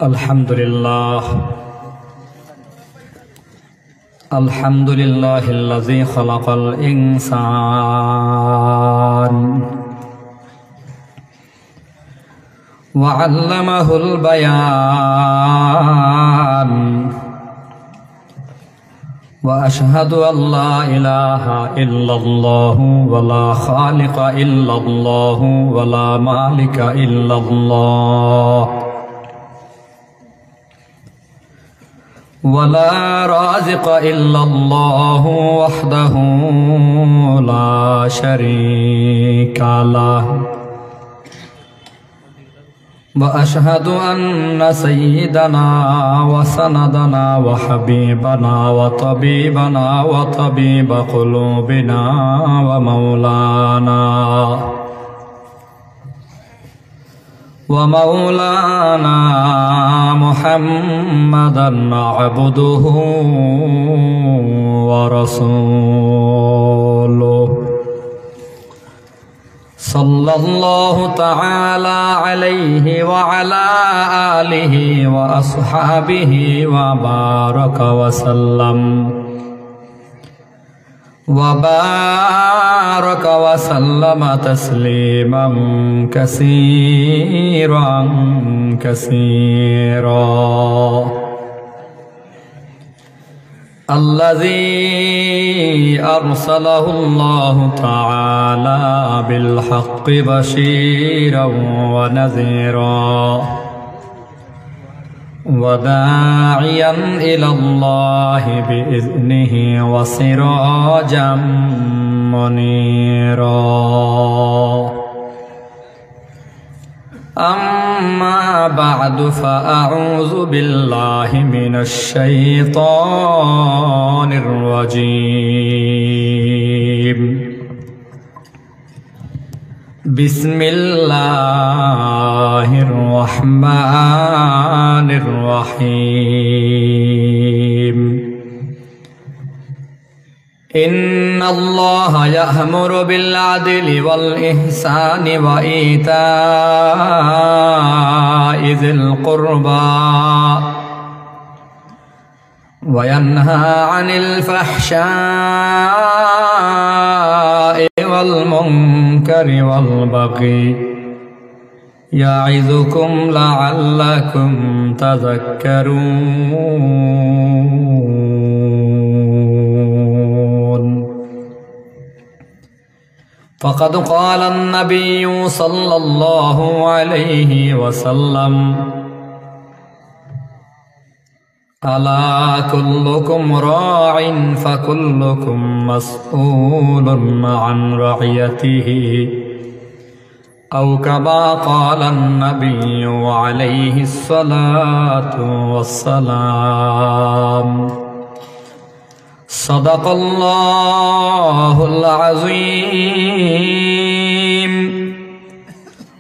Alhamdulillah Alhamdulillahilladzi khalaqal insan wa 'allamahul bayan wa ashhadu an la ilaha illallah wa la khaliqa illallah wa la malika illallah ولا رازق إلا الله وحده لا شريك له وأشهد أن سيدنا وسندنا وحبيبنا وطبيبنا وطبيب قلوبنا ومولانا محمدا عبده ورسوله صلى الله تعالى عليه وعلى آله وأصحابه وبارك وسلم وبارك وسلم تسليما كثيرا الذي أرسله الله تعالى بالحق بشيرا ونذيرا وداعيا إلى الله بإذنه وسراجا منيرا أما بعد فأعوذ بالله من الشيطان الرجيم بسم الله الرحمن الرحيم إن الله يأمر بالعدل والإحسان وإيتاء ذي القربى وينهى عن الفحشاء والمنكر والبغي يعظكم لعلكم تذكرون فقد قال النبي صلى الله عليه وسلم ألا كلكم راع فكلكم مسؤول عن رعيته أو كما قال النبي عليه الصلاة والسلام صدق الله العظيم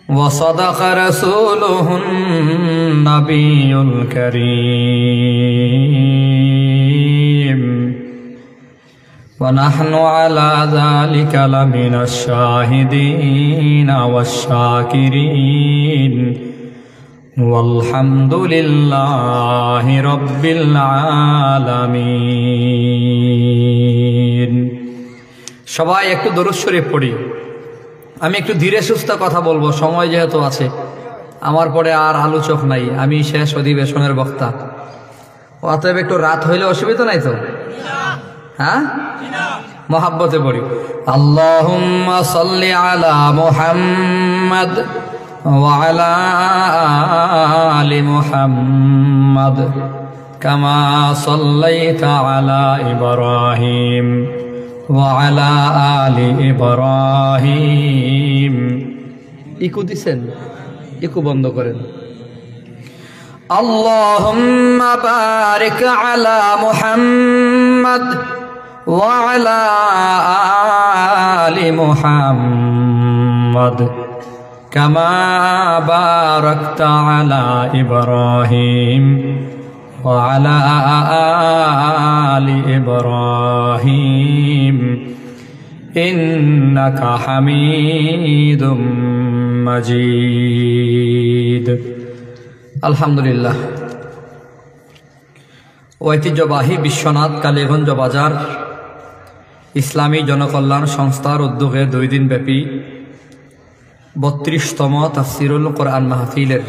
وصدق رسوله النبي الكريم ونحن على ذلك لمن الشاهدين والشاكرين والحمد لله رب العالمين সবাই একটু দরুদ শরীফ পড়ি। আমি একটু ধীরে সুস্থে কথা বলবো, সময় যেহেতু আছে। আমার পরে আর আলোচক নাই, আমি শেষ অধিবেশনের বক্তা। অতএব একটু রাত হইলে অসুবিধা নাই তো? হ্যাঁ, মহাব্বতে পড়ি। আল্লাহুম্মা সাল্লি আলা মুহাম্মাদ ওয়া আলা আলি মুহাম্মাদ কামা সাল্লাইতা আলা ইব্রাহিম ওয়া আলা আলি ইব্রাহিম। ইকু দিছেন, ইকু বন্ধ করেন। আল্লাহুম্মা বারিক আলা মুহাম্মাদ ওয়া আলা আলি মুহাম্মাদ কামা বারাকতা আলা ইব্রাহিম ওয়া আলা আলি ইব্রাহিম ইন্নাকা হামিদুম মাজিদ। আলহামদুলিল্লাহ, ঐতিহ্যবাহী বিশ্বনাথ কালীগঞ্জ বাজার ইসলামী জনকল্যাণ সংস্থার উদ্যোগে 2 দিন ব্যাপী 32তম তাফসিরুল কোরআন মাহফিলের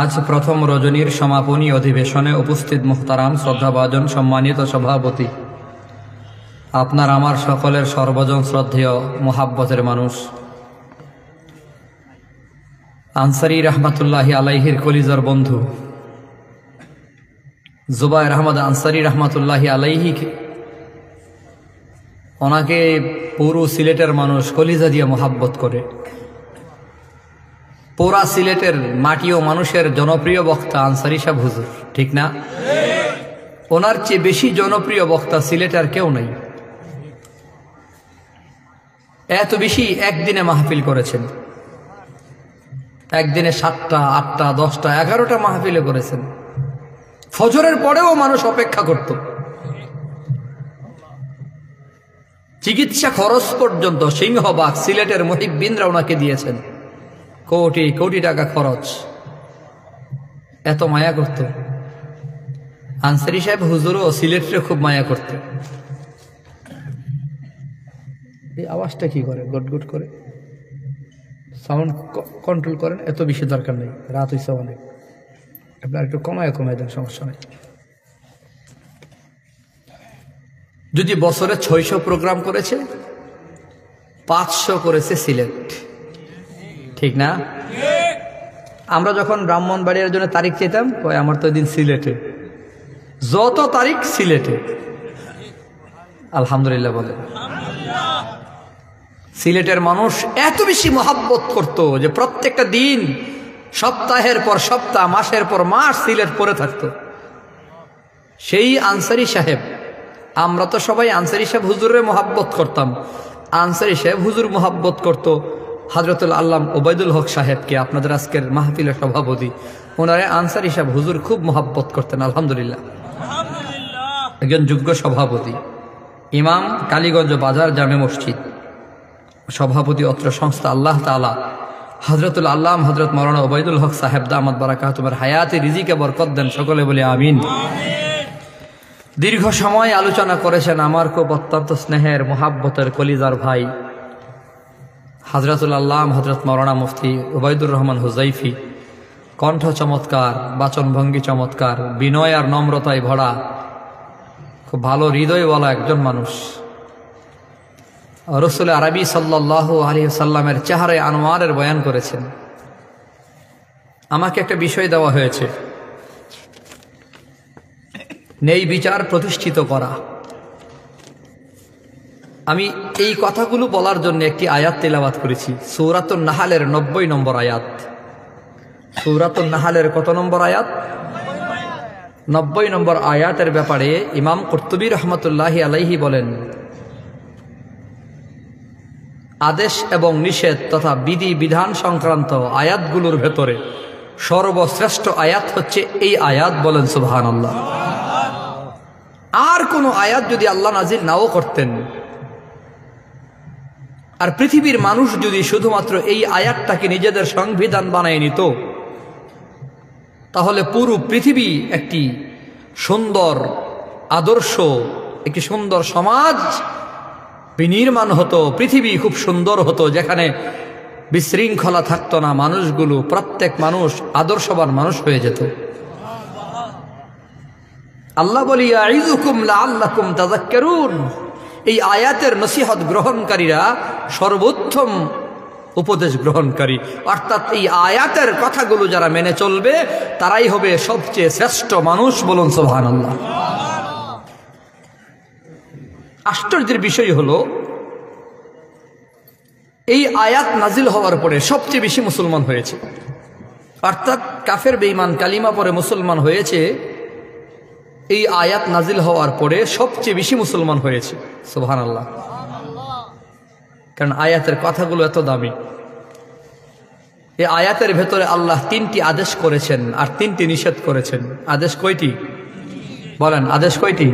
আজ প্রথম রজনীর সমাপনী অধিবেশনে উপস্থিত মুহতারাম শ্রদ্ধাভাজন সম্মানিত সভাপতি, আপনার আমার সকলের সর্বজন শ্রদ্ধেয় মোহাব্বতের মানুষ আনসারী রহমাতুল্লাহি আলাইহির কলিজার বন্ধু জুবায়ের আহমদ আনসারী রহমাতুল্লাহি আলাইহি, ওনাকে পুরো সিলেটের মানুষ কলিজা দিয়ে মোহাব্বত করে। পুরা সিলেটের মাটি ও মানুষের জনপ্রিয় বক্তা আনসারী সাহেব হুজুর, ঠিক না? ওনার চেয়ে বেশি জনপ্রিয় বক্তা সিলেটে আর কেউ নাই। এত বেশি একদিনে মাহফিল করেছেন, একদিনে 7টা 8টা 10টা 11টা মাহফিলে করেছেন। ফজরের পরেও মানুষ অপেক্ষা করত। চিকিৎসা খরচ পর্যন্ত সিংহবাগ সিলেটের মুহিব্বিনরা ওনাকে দিয়েছেন, কোটি কোটি টাকা খরচ। এত মায়া করত। আনসারী সাহেব হুজুরও সিলেটে খুব মায়া করত। এই আওয়াজটা কি করে, গটগট করে? সাউন্ড কন্ট্রোল করেন, এত বেশি দরকার নেই, রাত হইছে অনেক, আপনার একটু কমায় দেন, সমস্যা নেই। যদি বছরে 600 প্রোগ্রাম করেছে, 500 করেছে সিলেট, ঠিক না? আমরা যখন ব্রাহ্মণবাড়িয়ার জন্য তারিখ চেতাম, আমার তো দিন সিলেটে, যত তারিখ সিলেটে। আলহামদুলিল্লাহ বলে। সিলেটের মানুষ এত বেশি মহাব্বত করত যে প্রত্যেকটা দিন, সপ্তাহের পর সপ্তাহ, মাসের পর মাস সিলেট পড়ে থাকতো। সেই আনসারী সাহেব, আমরা তো সবাই আনসারী সাহেব হুজুরের মহাব্বত করতাম, আনসারী সাহেব হুজুর মহাব্বত করত হযরতুল আল্লাম ওবায়দুল হক সাহেবকে, আপনাদের আজকের মাহফিলের সভাপতি। ওনারে আনসারী সাহেব হুজুর খুব মহাব্বত করতেন। আলহামদুলিল্লাহ, একজন যোগ্য সভাপতি, ইমাম, কালীগঞ্জ বাজার জামে মসজিদ, সভাপতি অত্র সংস্থা। আল্লাহ তাআলা হযরতুল আল্লাম হযরত মাওলানা ওবায়দুল হক সাহেব দামাত বারাকাতুহুর হায়াতে রিজিকে বরকত দেন, সকলে বলি আমিন। দীর্ঘ সময় আলোচনা করেছেন আমার খুব অত্যন্ত স্নেহের মোহাব্বতের কলিজার ভাই হযরতুল আল্লাম হযরত মাওলানা মুফতি ওবায়দুর রহমান হুজাইফি। কণ্ঠ চমৎকার, বাচনভঙ্গি চমৎকার, বিনয় আর নম্রতায় ভরা, খুব ভালো হৃদয়ওয়ালা একজন মানুষ। রাসূল আরবি সাল্লাল্লাহু আলাইহি ওয়াসাল্লামের চেহারে আনোয়ারের বয়ান করেছেন। আমাকে একটা বিষয় দেওয়া হয়েছে, ন্যায় বিচার প্রতিষ্ঠিত করা। আমি এই কথাগুলো বলার জন্য একটি আয়াত তেলাওয়াত করেছি, সূরাতুন নাহলের 90 নম্বর আয়াত। সূরাতুন নাহলের কত নম্বর আয়াত? 90 নম্বর আয়াতের ব্যাপারে ইমাম কুরতুবী রহমতুল্লাহি আলাইহি বলেন, আদেশ এবং নিষেধ তথা বিধি বিধান সংক্রান্ত আয়াতগুলোর ভেতরে সর্বশ্রেষ্ঠ আয়াত হচ্ছে এই আয়াত। বলেন সুবহানাল্লাহ। আর কোন আয়াত যদি আল্লাহ নাজিল নাও করতেন, আর পৃথিবীর মানুষ যদি শুধুমাত্র এই আয়াতটাকে নিজেদের সংবিধান বানিয়ে নিত, তাহলে পুরো পৃথিবী একটি সুন্দর আদর্শ, একটি সুন্দর সমাজ বিনির্মাণ হতো। পৃথিবী খুব সুন্দর হতো, যেখানে বিশৃঙ্খলা থাকতো না, মানুষগুলো, প্রত্যেক মানুষ আদর্শবান মানুষ হয়ে যেত। আল্লাহ বলি, ইয়াইযুকুম লাআল্লাকুম তাযাক্কারুন। এই আয়াতের নসিহত গ্রহণকারীরা সর্বোত্তম উপদেশ গ্রহণকারী, অর্থাৎ এই আয়াতের কথাগুলো যারা মেনে চলবে তারাই হবে সবচেয়ে শ্রেষ্ঠ মানুষ। বলুন সুবহানাল্লাহ। আশ্চর্যের বিষয় হলো, এই আয়াত নাজিল হওয়ার পরে সবচেয়ে বেশি মুসলমান হয়েছে, অর্থাৎ কাফের বেঈমান কালিমা পরে মুসলমান হয়েছে। এই আয়াত নাজিল হওয়ার পরে সবচেয়ে বেশি মুসলমান হয়েছে। সুবহানাল্লাহ। কারণ আয়াতের কথাগুলো এত দামি। এই আয়াতের ভেতরে আল্লাহ 3টি আদেশ করেছেন আর 3টি নিষেধ করেছেন। আদেশ কয়টি? বলেন, আদেশ কয়টি?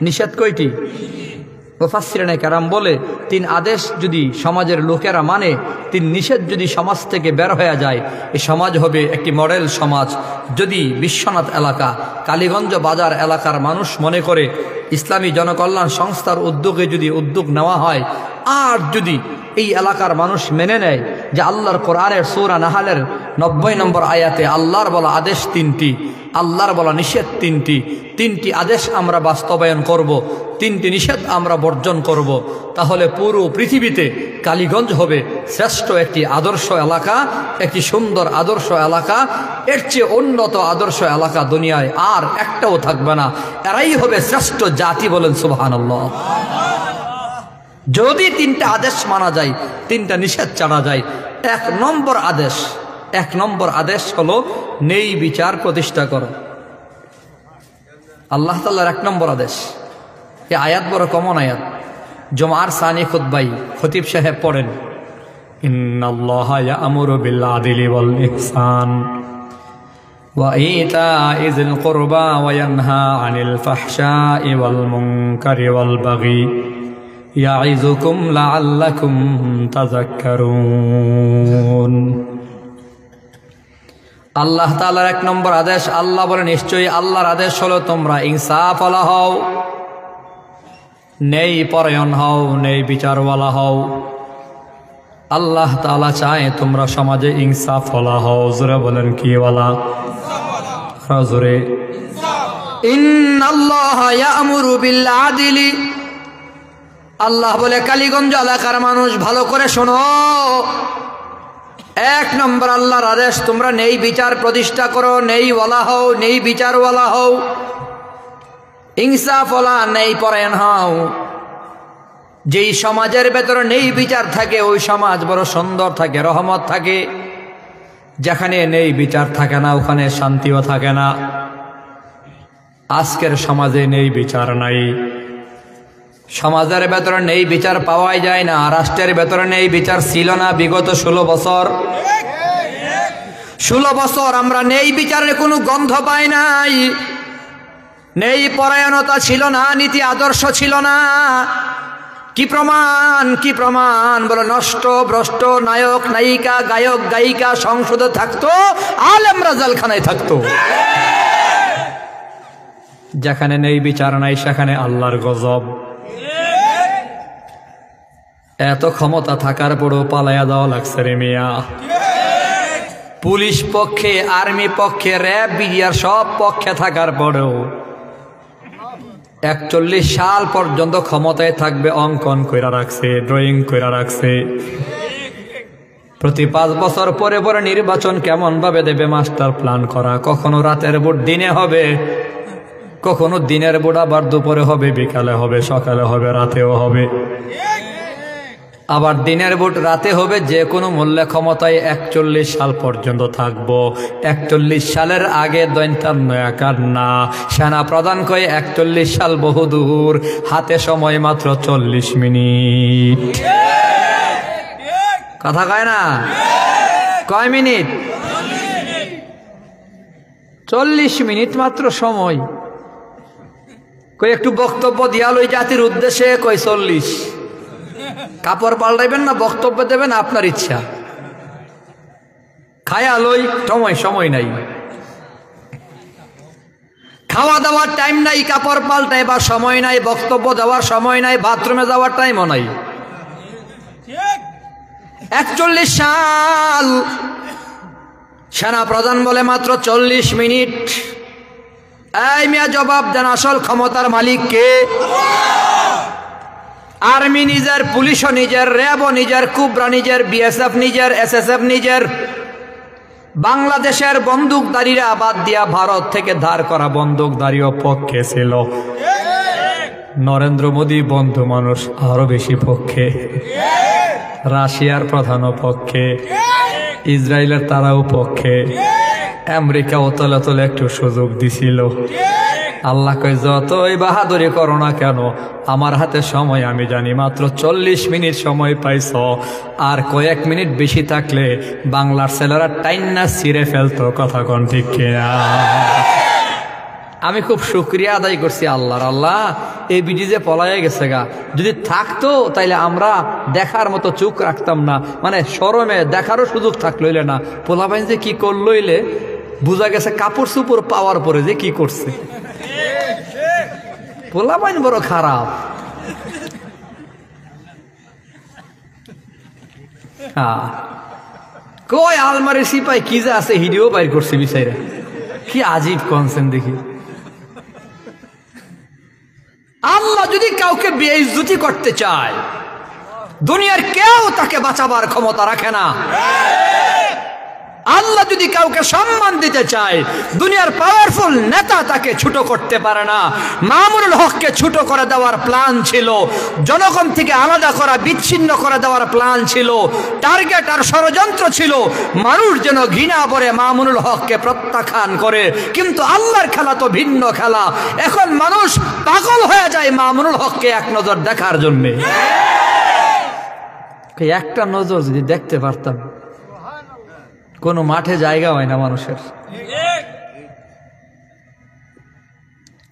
নিষেধ কয়টি? মুফাসসিরিনে কেরাম বলে 3 আদেশ যদি সমাজের লোকেরা মানে, 3 নিষেধ যদি সমাজ থেকে বের হয়ে যায়, এই সমাজ হবে একটি মডেল সমাজ। যদি বিশ্বনাথ এলাকা, কালীগঞ্জ বাজার এলাকার মানুষ মনে করে ইসলামী জনকল্যাণ সংস্থার উদ্যোগে যদি উদ্যোগ নেওয়া হয়, আর যদি এই এলাকার মানুষ মেনে নেয় যে আল্লাহর কোরআনের সূরা নাহালের 90 নম্বর আয়াতে আল্লাহর বলা আদেশ 3টি, আল্লাহর বলা নিষেধ 3টি আদেশ আমরা বাস্তবায়ন করব, 3টি নিষেধ আমরা বর্জন করব, তাহলে পুরো পৃথিবীতে কালীগঞ্জ হবে শ্রেষ্ঠ একটি আদর্শ এলাকা, একটি সুন্দর আদর্শ এলাকা। এর চেয়ে উন্নত আদর্শ এলাকা দুনিয়ায় আর একটাও থাকবে না। এরাই হবে শ্রেষ্ঠ জাতি। বলেন সুবহানাল্লাহ। যদি 3টা আদেশ মানা যায়, 3টা নিষেধ ছাড়া যায়। 1 নম্বর আদেশ হলো নেই বিচার প্রতিষ্ঠা করো। আল্লাহ তাআলার 1 নম্বর আদেশ। এই আয়াত বড় কমন আয়াত। জুমার সানি খুতবাই খতিব সাহেব পড়েন, ইন্নাল্লাহা ইয়া'মুরু বিল আদলি ওয়াল ইহসান ওয়া ইতা'i যিল কুরবা ওয়া ইয়ানহা আনিল ফাহশা'i ওয়াল মুনকারি ওয়াল বাগি ইয়া'iযুকুম লা'আল্লাকুম তাযাক্কারুন। আল্লাহ তাআলার 1 নম্বর আদেশ। আল্লাহ বলে নিশ্চয়ই আল্লাহর আদেশ হলো তোমরা ইনসাফওয়ালা হও, নেই পরায়ণ হও, নেই বিচারওয়ালা হও। আল্লাহ তাআলা চায় তোমরা সমাজে ইনসাফওয়ালা হও। জোরে বলেন কি ওয়ালা? জোরে। ইন্নাল্লাহা ইয়া'মুরু বিল আদলি। আল্লাহ বলে কালীগঞ্জ এলাকার মানুষ ভালো করে শোনো, 1 নম্বর আল্লাহর আদেশ তোমরা নেই বিচার প্রতিষ্ঠা করো, নেই ওয়ালা হও, নেই বিচারওয়ালা হও, ইনসাফওয়ালা, নেই পরায়ণ হও। যেই সমাজের ভেতরে নেই বিচার থাকে ওই সমাজ বড় সুন্দর থাকে, রহমত থাকে। যেখানে নেই বিচার থাকে না ওখানে শান্তিও থাকে না। আজকের সমাজে নেই বিচার নাই, সমাজের ভেতরে নেই বিচার পাওয়াই যায় না। রাষ্ট্রের ভেতরে নেই বিচার ছিল না বিগত 16 বছর। 16 বছর আমরা নেই বিচারের কোনো গন্ধ পাই নাই। নেই পরায়ণতা ছিল না, নীতি আদর্শ ছিল না। কি প্রমাণ বলে, নষ্ট ভ্রষ্ট নায়ক নায়িকা, গায়ক গায়িকা সংসদে থাকতো, আলেমরা জেলখানায় থাকতো। যেখানে নেই বিচার নাই সেখানে আল্লাহর গজব। এত ক্ষমতা থাকার পরও পালায়া দেওয়া লাগছে রে মিয়া। পুলিশ পক্ষে, আর্মি পক্ষে, র্যাব, বিডিআর সব পক্ষে থাকার পরেও 41 সাল পর্যন্ত ক্ষমতায় থাকবে অঙ্কন কইরা রাখছে, ড্রয়িং কইরা রাখছে। প্রতি 5 বছর পরে পরে নির্বাচন কেমন ভাবে দেবে মাস্টার প্ল্যান করা। কখনো রাতের ভোট দিনে হবে, কখনো দিনের ভোট আবার দুপুরে হবে, বিকালে হবে, সকালে হবে, রাতেও হবে। আবার দিনের ভোট রাতে হবে। যে কোনো মূল্যে ক্ষমতায় 41 সাল পর্যন্ত থাকবো। 41 সালের আগে দৈন্তার নয়াকার না। সেনা প্রধান কয়ে 41 সাল বহুদূর, হাতে সময় মাত্র 40 মিনিট। কথা কয় না? কয় মিনিট? 40 মিনিট মাত্র সময়। কই একটু বক্তব্য দিয়াল ওই জাতির উদ্দেশ্যে, কই 40। কাপড় পাল্টাইবেন না বক্তব্য দেবেন আপনার ইচ্ছা। খায়া লই, সময় নাই। খাওয়া দাওয়ার টাইম নাই, কাপড় পাল্টাইবার সময় নাই, বক্তব্য দেওয়ার সময় নাই, বাথরুমে যাওয়ার টাইমও নাই। 41 সাল সেনা প্রধান বলে মাত্র 40 মিনিট। এই মিয়া জবাব দেন, আসল ক্ষমতার মালিক কে? আর্মি নিজের, পুলিশও নিজের, র্যাবও নিজের, কুবরা নিজের, বিএসএফ নিজের, এসএসএফ নিজের। বাংলাদেশের বন্দুকধারীরা বাদ দিয়া ভারত থেকে ধার করা বন্দুকধারীও পক্ষে ছিল। নরেন্দ্র মোদী বন্ধু মানুষ আরো বেশি পক্ষে, রাশিয়ার প্রধানও পক্ষে, ইসরায়েলের তারাও পক্ষে, আমেরিকাও তলে তলে একটু সুযোগ দিছিল। আল্লাহ কই যতই বাহাদুরি করো না কেন, আমার হাতে সময় আমি জানি মাত্র 40 মিনিট সময় পাইছ। আর কয়েক মিনিট বেশি থাকলে বাংলার ছেলেরা টাইন্না ছিঁড়ে ফেলতো। কথা কোন ঠিক কিনা? আমি খুব শুকরিয়া আদায় করছি আল্লাহর, আল্লাহ এই বিটি যে পলাইয়া গেছে গা, যদি থাকতো তাইলে আমরা দেখার মতো চোখ রাখতাম না, মানে শরমে দেখারও সুযোগ থাকলো ইলে না। পোলাপাইন যে কি করলো ইলে বোঝা গেছে কাপড় চুপড় পাওয়ার পরে যে কি করছে। পোলাপাইন বড় খারাপ। হ্যাঁ, কই আলমারি সিপাই কি যে আছে হিডিও বাইর করছে বিচাইরা, কি আজীব কনসেন দেখি। আল্লাহ যদি কাউকে বেইজ্জতি করতে চায়, দুনিয়ার কেউ তাকে বাঁচাবার ক্ষমতা রাখে না। আল্লাহ যদি কাউকে সম্মান দিতে চায়, দুনিয়ার পাওয়ারফুল নেতা তাকে ছোট করতে পারে না। মামুনুল হককে ছোট করে দেওয়ার প্ল্যান ছিল, জনগণ থেকে আলাদা করা, বিচ্ছিন্ন করে দেওয়ার প্ল্যান ছিল, টার্গেট আর ষড়যন্ত্র ছিল মানুষ যেন ঘৃণা করে মামুনুল হককে প্রত্যাখ্যান করে। কিন্তু আল্লাহর খেলা তো ভিন্ন খেলা। এখন মানুষ পাগল হয়ে যায় মামুনুল হককে এক নজর দেখার জন্য। একটা নজর যদি দেখতে পারতাম, কোনো মাঠে জায়গা হয় না মানুষের।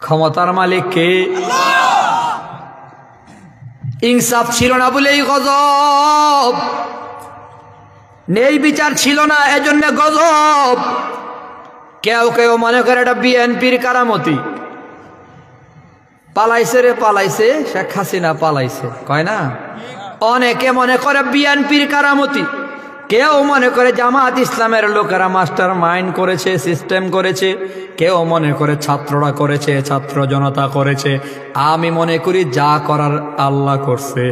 ক্ষমতার মালিক কে? ইনসাফ ছিল না বলেই গজব, নেই বিচার ছিল না এজন্য গজব। কেউ কেউ মনে করে এটা বিএনপির কারামতি। পালাইছে রে পালাইছে, শেখ হাসিনা পালাইছে কয় না। অনেকে মনে করে বিএনপির কারামতি, কেউ মনে করে জামাত ইসলামের লোকেরা মাস্টার মাইন্ড করেছে, সিস্টেম করেছে, কেউ মনে করে ছাত্ররা করেছে, ছাত্র জনতা করেছে। আমি মনে করি যা করার আল্লাহ করছে।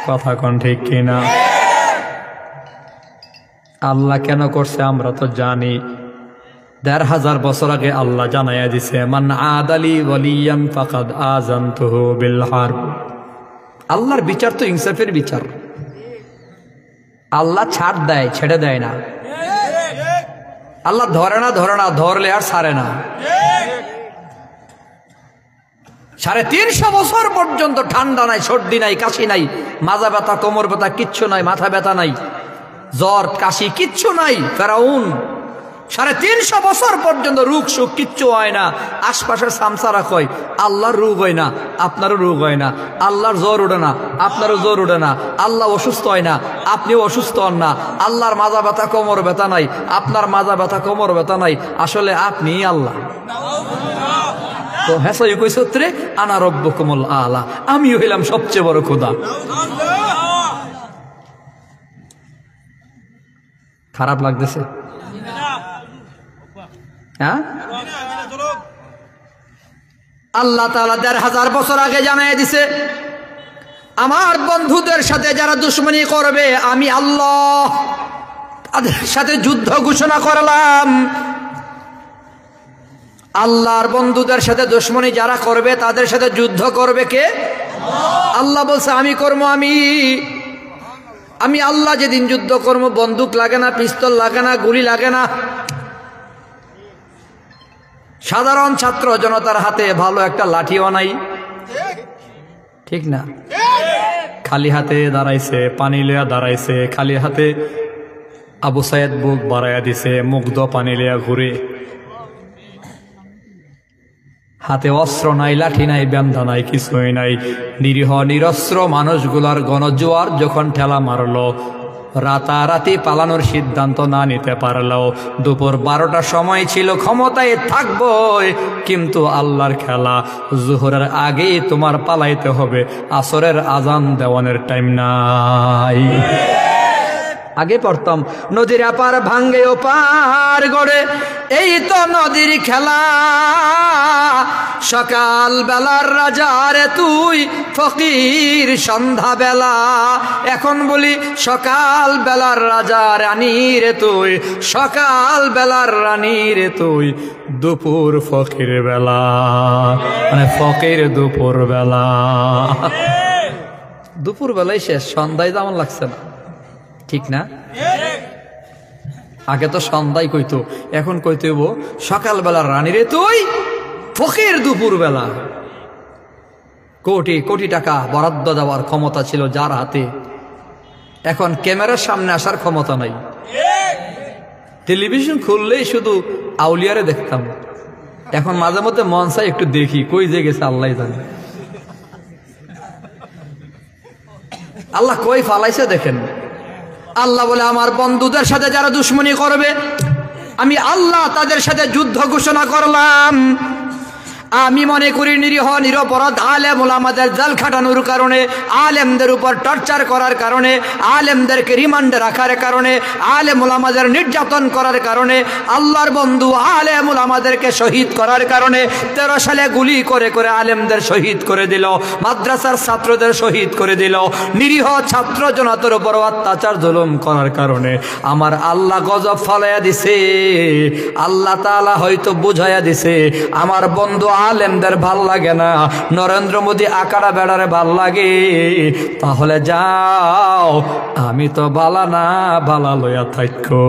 কথা কোন ঠিক কিনা? আল্লাহ কেন করছে আমরা তো জানি। ১৫০০ বছর আগে আল্লাহ জানাইয়া দিছে, মান আদালি ওয়ালিয়ান ফাকাদ আযানতুহু বিল হারব। আল্লাহর বিচার তো ইনসাফের বিচার। আল্লাহ ছাড় দেয়, ছেড়ে দেয় না। আল্লাহ ধরে না, ধরলে আর ছাড়ে না। ৩৫০ বছর পর্যন্ত ঠান্ডা নাই, সর্দি নাই, কাশি নাই, মাজা ব্যথা, কোমর ব্যথা কিচ্ছু নাই, মাথা ব্যথা নাই, জ্বর কাশি কিচ্ছু নাই। ফেরাউন ৩৫০ বছর পর্যন্ত রোগ সুখ কিচ্ছু হয় না। আশপাশের সামসারা কয় আল্লাহর রোগ হয় না, আপনারও রোগ হয় না। আল্লাহর জ্বর ওঠে না, আপনারও জ্বর ওঠে না। আল্লাহ অসুস্থ হয় না, আপনিও অসুস্থ হন না। আল্লাহর মাজা ব্যথা কোমর ব্যথা নাই, আপনার মাজা ব্যথা কোমর ব্যথা নাই। আসলে আপনি আল্লাহ। তো হেসাই কই সূত্রে আনা রব্বুকুমুল আলা, আমি হইলাম সবচেয়ে বড় খোদা। খারাপ লাগতেছে? হ্যাঁ, আল্লাহ তাআলা ১৫০০ বছর আগে জানাই দিছে, আমার বন্ধুদের সাথে যারা দুশমনী করবে আমি আল্লাহ তাদের সাথে যুদ্ধ ঘোষণা করলাম। আল্লাহর বন্ধুদের সাথে দুশমনী যারা করবে তাদের সাথে যুদ্ধ করবে কে? আল্লাহ বলছে আমি করবো। আমি আল্লাহ যেদিন যুদ্ধ করবো, বন্দুক লাগে না, পিস্তল লাগে না, গুলি লাগে না। সাধারণ ছাত্র জনতার হাতে ভালো একটা লাঠিও নাই, ঠিক না? খালি হাতে দাঁড়াইছে, পানি লিয়া দাঁড়াইছে, খালি হাতে আবু সাইদ বুক বাড়াইয়া দিছে, মুগ্ধ পানি লিয়া ঘুরে। হাতে অস্ত্র নাই, লাঠি নাই, ব্যান্ধা নাই, কিছুই নাই। নিরীহ নিরস্ত্র মানুষগুলার গণজোয়ার যখন ঠেলা মারলো, রাতারাতি পালানোর সিদ্ধান্ত না নিতে পারলেও দুপুর ১২টার সময় ছিল, ক্ষমতায় থাকবই কিন্তু আল্লাহর খেলা। জোহরের আগেই তোমার পালাইতে হবে, আসরের আজান দেওয়ানের টাইম নাই। আগে পড়তাম নদীর আপার ভাঙ্গে ও পার গড়ে, এই তো নদীর খেলা। সকাল বেলার রাজারে তুই ফকির সন্ধ্যা বেলা। এখন বলি সকাল বেলার রাজা রানী রে তুই, সকাল বেলার রানী রে তুই, দুপুর ফকির বেলা, মানে ফকির দুপুর বেলা। দুপুর বেলায় শেষ, সন্ধ্যায় তেমন লাগছে না, ঠিক না? আগে তো সন্ধ্যায় কইতো, এখন কইতেব সকালবেলার রানী রে তুই, ফকির দুপুর বেলা। কোটি কোটি টাকা বরাদ্দ দেওয়ার ক্ষমতা ছিল যার হাতে, এখন ক্যামেরার সামনে আসার ক্ষমতা নাই। টেলিভিশন খুললেই শুধু আউলিয়ারে দেখতাম, এখন মাঝে মধ্যে মন চাই একটু দেখি কই যে গেছে আল্লাহ জানে। আল্লাহ কই ফালাইছে দেখেন। আল্লাহ বলে আমার বন্ধুদের সাথে যারা দুশ্মনী করবে আমি আল্লাহ তাদের সাথে যুদ্ধ ঘোষণা করলাম। আমি মনে করি নিরীহ নিরপরাধ আলেম ওলামাদের জাল খাটানোর কারণে, আলেমদের উপর টর্চার করার কারণে, আলেমদেরকে রিমান্ডে রাখার কারণে, আলেম ওলামাদের নির্যাতন করার কারণে, আল্লাহর বন্ধু আলেম ওলামাদেরকে শহীদ করার কারণে 13 সালে গুলি করে করে আলেমদের শহীদ করে দিল, মাদ্রাসার ছাত্রদের শহীদ করে দিল। নিরীহ ছাত্র জনতার উপর অত্যাচার জুলুম করার কারণে আমার আল্লাহ গজব ফলাইয়া দিছে। আল্লাহ তাআলা হয়তো বুঝাইয়া দিছে আমার বন্ধু আলেমদের ভাল লাগে না, নরেন্দ্র মোদী আকাড়া বেড়ারে ভাল লাগে, তাহলে যাও আমি তো বালা না বালা লইয়া থাকো।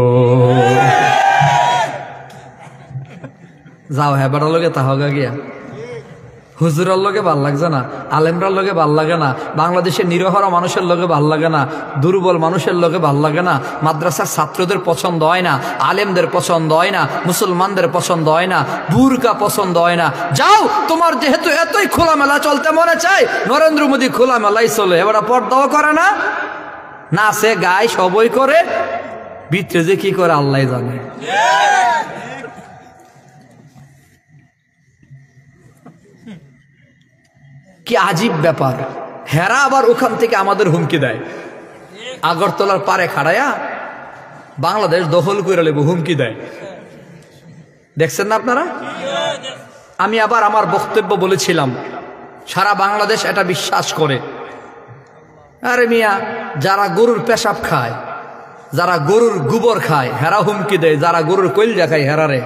যাও হ্যাঁ বেড়ার লগে তাহলে গিয়া হুজুরের লগে ভাল লাগছে না, আলেমরার লগে ভাল লাগে না, বাংলাদেশের নিরহরা মানুষের লগে ভাল লাগে না, দুর্বল মানুষের লগে ভাল লাগে না, মাদ্রাসার ছাত্রদের পছন্দ হয় না, আলেমদের পছন্দ হয় না, মুসলমানদের পছন্দ হয় না, বুরকা পছন্দ হয় না। যাও তোমার যেহেতু এতই খোলামেলা চলতে মনে চায়, নরেন্দ্র মোদী খোলামেলাই চলে, এবার পর্দাও করে না, নাচে গায় সবই করে, ভিতরে যে কি করে আল্লাহ জানে। কি আজীব ব্যাপার। হেরা আবার ওখান থেকে আমাদের হুমকি দেয়, আগরতলার পারে খাড়ায়া বাংলাদেশ দখল করে নেব হুমকি দেয়। দেখছেন না আপনারা? আমি আবার আমার বক্তব্য বলেছিলাম সারা বাংলাদেশ এটা বিশ্বাস করে। আরে মিয়া, যারা গরুর পেশাব খায়, যারা গরুর গোবর খায় হেরা হুমকি দেয়, যারা গরুর কইলজা খায় হেরারে।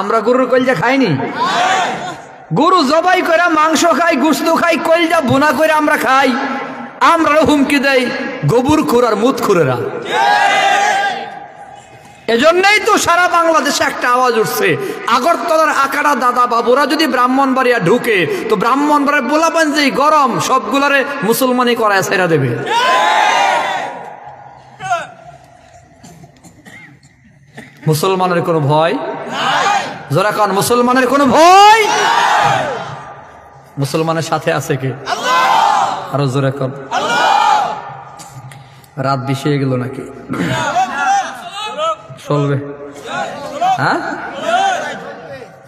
আমরা গরুর কইলজা খাইনি, গরু জবাই করে মাংস খাই, গোশত খাই, কইলজা বোনা করে আমরা খাই, আমরাও হুমকি দেই গোবর খুর আর মুত খুরেরা। এজন্যই তো সারা বাংলাদেশে একটা আওয়াজ উঠছে, আগরতলার আকাড়া দাদা বাবুরা যদি ব্রাহ্মণবাড়িয়া ঢুকে তো ব্রাহ্মণবাড়িয়া বলাবেন যে গরম সবগুলারে মুসলমানি করায় ছেড়া দেবে। মুসলমানের কোনো ভয় যারা কারণ মুসলমানের কোনো ভয়, মুসলমানের সাথে আছে কে? আরো জোরে কর। রাত বেশি হয়ে গেল নাকি? চলবে হ্যাঁ?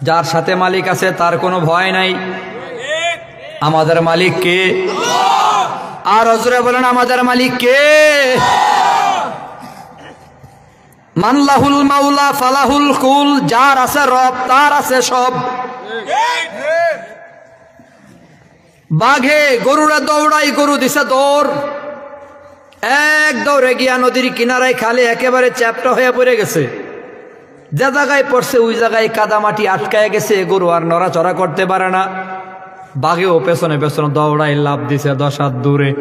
যার সাথে মালিক আছে তার কোনো ভয় নাই। আমাদের মালিক কে? আর জোরে বলেন আমাদের মালিক কে? মানলাহুল মাওলা ফালাহুল কুল, যার আছে রব তার আছে সব। বাঘে গরুরা দৌড়াই, গরু দিছে দৌড়, এক দৌড়ে গিয়া নদীর কিনারায় খালে একেবারে চ্যাপ্টা হয়ে পড়ে গেছে। যে জায়গায় পড়ছে ওই জায়গায় কাদামাটি আটকায় গেছে, গরু আর নড়াচড়া করতে পারে না। বাঘেও পেছনে পেছনে দৌড়াই লাভ দিছে 10 হাত দূরে,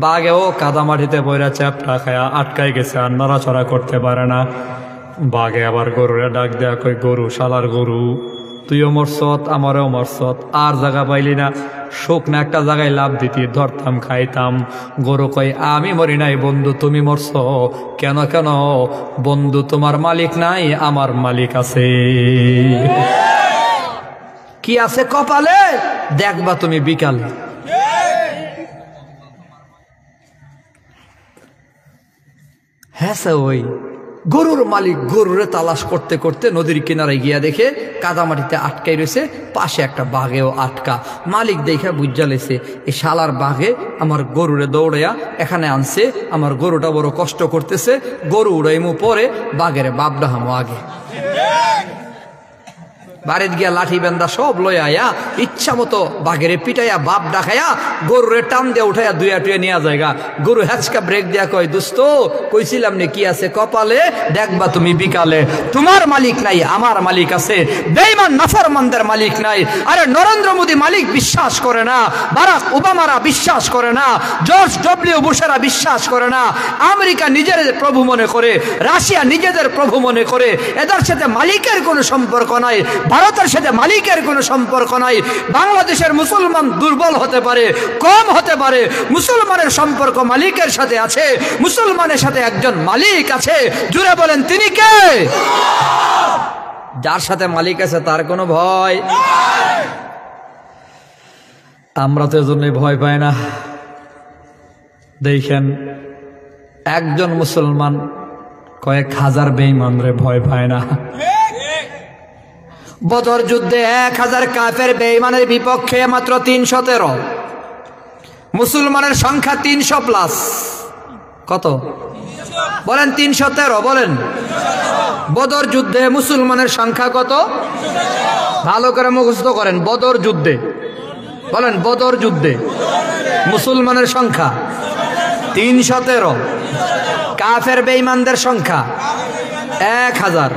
বাঘেও কাদামাটিতে পড়ে চ্যাপ্টা খায়া আটকায় গেছে, আর নড়াচড়া করতে পারে না। বাঘে আবার গরুরে ডাক দেয়া কই, গরু শালার গরু, তুইও মরছত আমারও মরছত, আর জায়গা পাইলি না, শুকনা একটা জায়গায় লাভ দিতি, ধরতাম খাইতাম। গরু কই, আমি মরি নাই বন্ধু, তুমি মরছ কেন? কেন বন্ধু, তোমার মালিক নাই, আমার মালিক আছে। কি আছে কপালে দেখবা তুমি বিকালে। হ্যাঁ ওই গরুর মালিক গরুরে তালাশ করতে করতে নদীর কিনারায় গিয়া দেখে কাদামাটিতে আটকাই রয়েছে, পাশে একটা বাঘেও আটকা। মালিক দেখে বুঝা লেছে এই শালার বাঘে আমার গরুরে দৌড়াইয়া এখানে আনছে, আমার গরুটা বড় কষ্ট করতেছে, গরু উড়াইমু পরে বাঘের বাপ ডাহামো আগে। বাড়িতে গিয়া লাঠি বেন্দা সব লইয়া আয়া ইচ্ছা মতো বাঘেরে পিটাইয়া বাপ ডাকাইয়া গরুরে টান দিয়ে উঠাইয়া দুইয়া টুয়ে নিয়ে যায়গা। গরু হ্যাচকা ব্রেক দিয়া কয়, দোস্ত কইছিলাম নে কি আছে কপালে দেখবা তুমি বিকালে। তোমার মালিক নাই, আমার মালিক আছে। বেঈমান নাফরমানদের মালিক নাই। আরে নরেন্দ্র মোদী মালিক বিশ্বাস করে না, বারাক ওবামারা বিশ্বাস করে না, জর্জ ডব্লিউ বুশেরা বিশ্বাস করে না। আমেরিকা নিজেদের প্রভু মনে করে, রাশিয়া নিজেদের প্রভু মনে করে, এদের সাথে মালিকের কোনো সম্পর্ক নাই। ভারতের সাথে মালিকের কোনো সম্পর্ক নাই। বাংলাদেশের মুসলমান দুর্বল হতে পারে, কম হতে পারে, মুসলমানের সম্পর্ক মালিকের সাথে আছে। মুসলমানের সাথে একজন মালিক আছে, জুড়ে বলেন তিনি কে? যার সাথে মালিক আছে তার কোনো ভয়। আমরা তো এজন্যই ভয় পাই না। দেখেন একজন মুসলমান কয়েক হাজার বেঈমানরে ভয় পায় না। বদর যুদ্ধে 1000 কাফের বেঈমানের বিপক্ষে মাত্র 313। মুসলমানের সংখ্যা 300+। কত বলেন? 313 বলেন। বদর যুদ্ধে মুসলমানের সংখ্যা কত? ভালো করে মুখস্থ করেন। বদর যুদ্ধে বলেন, বদর যুদ্ধে মুসলমানের সংখ্যা 313। কাফের বেঈমানদের সংখ্যা 1000।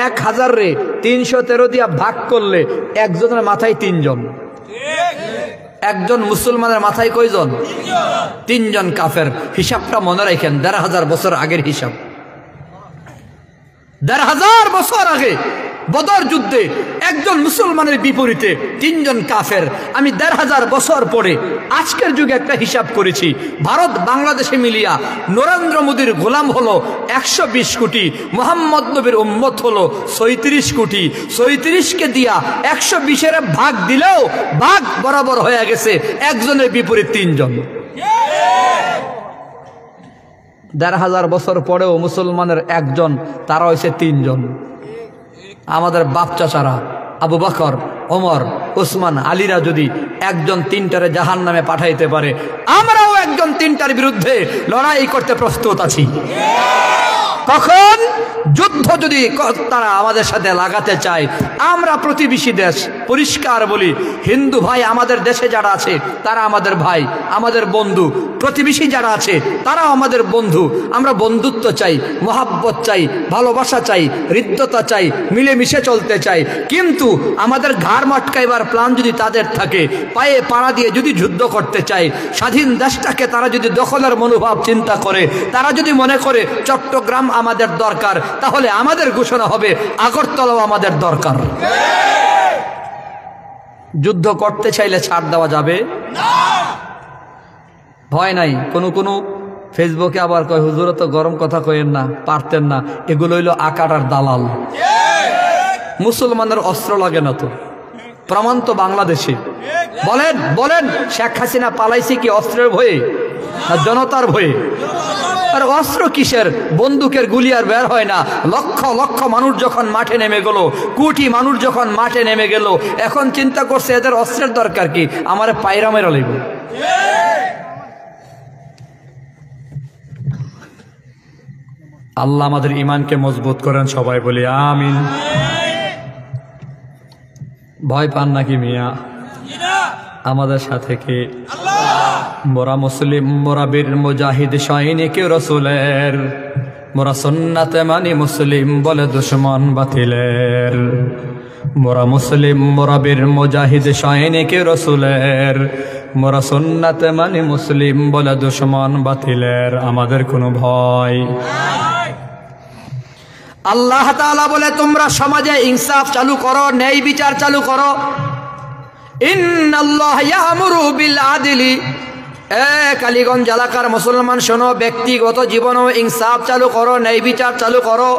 1000 রে 313 দিয়া ভাগ করলে একজনের মাথায় 3 জন। একজন মুসলমানের মাথায় কয়জন? 3 জন কাফের। হিসাবটা মনে রাখেন, 1500 বছর আগের হিসাব। 1500 বছর আগে বদর যুদ্ধে একজন মুসলমানের বিপরীতে 3 জন কাফের। আমি 1500 বছর পরে আজকের যুগে একটা হিসাব করেছি। ভারত বাংলাদেশে মিলিয়া নরেন্দ্র মোদীর গোলাম হলো 120 কোটি, মোহাম্মদ নবীর উম্মত হলো 36 কোটি। 36কে দিয়া 120-এর ভাগ দিলেও ভাগ বরাবর হয়ে গেছে, একজনের বিপরীত 3 জন। 1500 বছর পরেও মুসলমানের একজন, তারা হয়েছে 3 জন। আমাদের বাপ চাচারা আবু বকর, ওমর, ওসমান, আলীরা যদি একজন 3টারে জাহান্নামে পাঠাইতে পারে, আমরাও একজন 3টার বিরুদ্ধে লড়াই করতে প্রস্তুত আছি। কখন? যুদ্ধ যদি তারা আমাদের সাথে লাগাতে চায়। আমরা প্রতিবেশী দেশ, পরিষ্কার বলি, হিন্দু ভাই আমাদের দেশে যারা আছে তারা আমাদের ভাই, আমাদের বন্ধু। প্রতিবেশী যারা আছে তারাও আমাদের বন্ধু। আমরা বন্ধুত্ব চাই, মহাব্বত চাই, ভালোবাসা চাই, হৃদ্যতা চাই, মিলেমিশে চলতে চাই। কিন্তু আমাদের ঘাড় মটকাইবার প্ল্যান যদি তাদের থাকে, পায়ে পাড়া দিয়ে যদি যুদ্ধ করতে চায়, স্বাধীন দেশটাকে তারা যদি দখলের মনোভাব চিন্তা করে, তারা যদি মনে করে চট্টগ্রাম আমাদের দরকার, তাহলে আমাদের ঘোষণা হবে আগরতলাও আমাদের দরকার। যুদ্ধ করতে চাইলে ছাড় দেওয়া যাবে না। ভয় নাই। কোনো ফেসবুকে আবার কয় হুজুর তো গরম কথা কইেন না, পারতেন না। এগুলো হইল আকাটার দালাল। মুসলমানের অস্ত্র লাগে না তো, প্রমাণ তো বাংলাদেশে। বলেন বলেন, শেখ হাসিনা পালাইছে কি অস্ত্রের ভয়ে না জনতার ভয়ে? আর অস্ত্র কিসের? বন্দুকের গুলি আর বের হয় না। লক্ষ লক্ষ মানুষ যখন মাঠে নেমে গেল, কোটি মানুষ যখন মাঠে নেমে গেল, এখন চিন্তা করছে এদের অস্ত্রের দরকার কি? আমার পায়রা মেরা লইব। আল্লাহ আমাদের ইমানকে মজবুত করেন, সবাই বলি আমিন। ভয় পান নাকি মিয়া? আমাদের সাথে কি? মোরা মুসলিম, মোরা বীর মুজাহিদ সৈনিক রসুলের, মোরা সুন্নাতে মানি মুসলিম বলে দুশ্মন বাতিলের। মোরা মুসলিম, মোরা বীর মুজাহিদ সৈনিক রসুলের, মোরা সুন্নাতে মানি মুসলিম বলে দুশ্মন বাতিলের। আমাদের কোনো ভয়। আল্লাহ তাআলা বলে তোমরা সমাজে ইনসাফ চালু করো, ন্যায় বিচার চালু করো। ইন্নাল্লাহ ইয়ামুরু বিল আদলি। কালীগঞ্জ এলাকার মুসলমান শোনো, ব্যক্তিগত জীবনেও ইনসাফ চালু করো, ন্যায় বিচার চালু করো।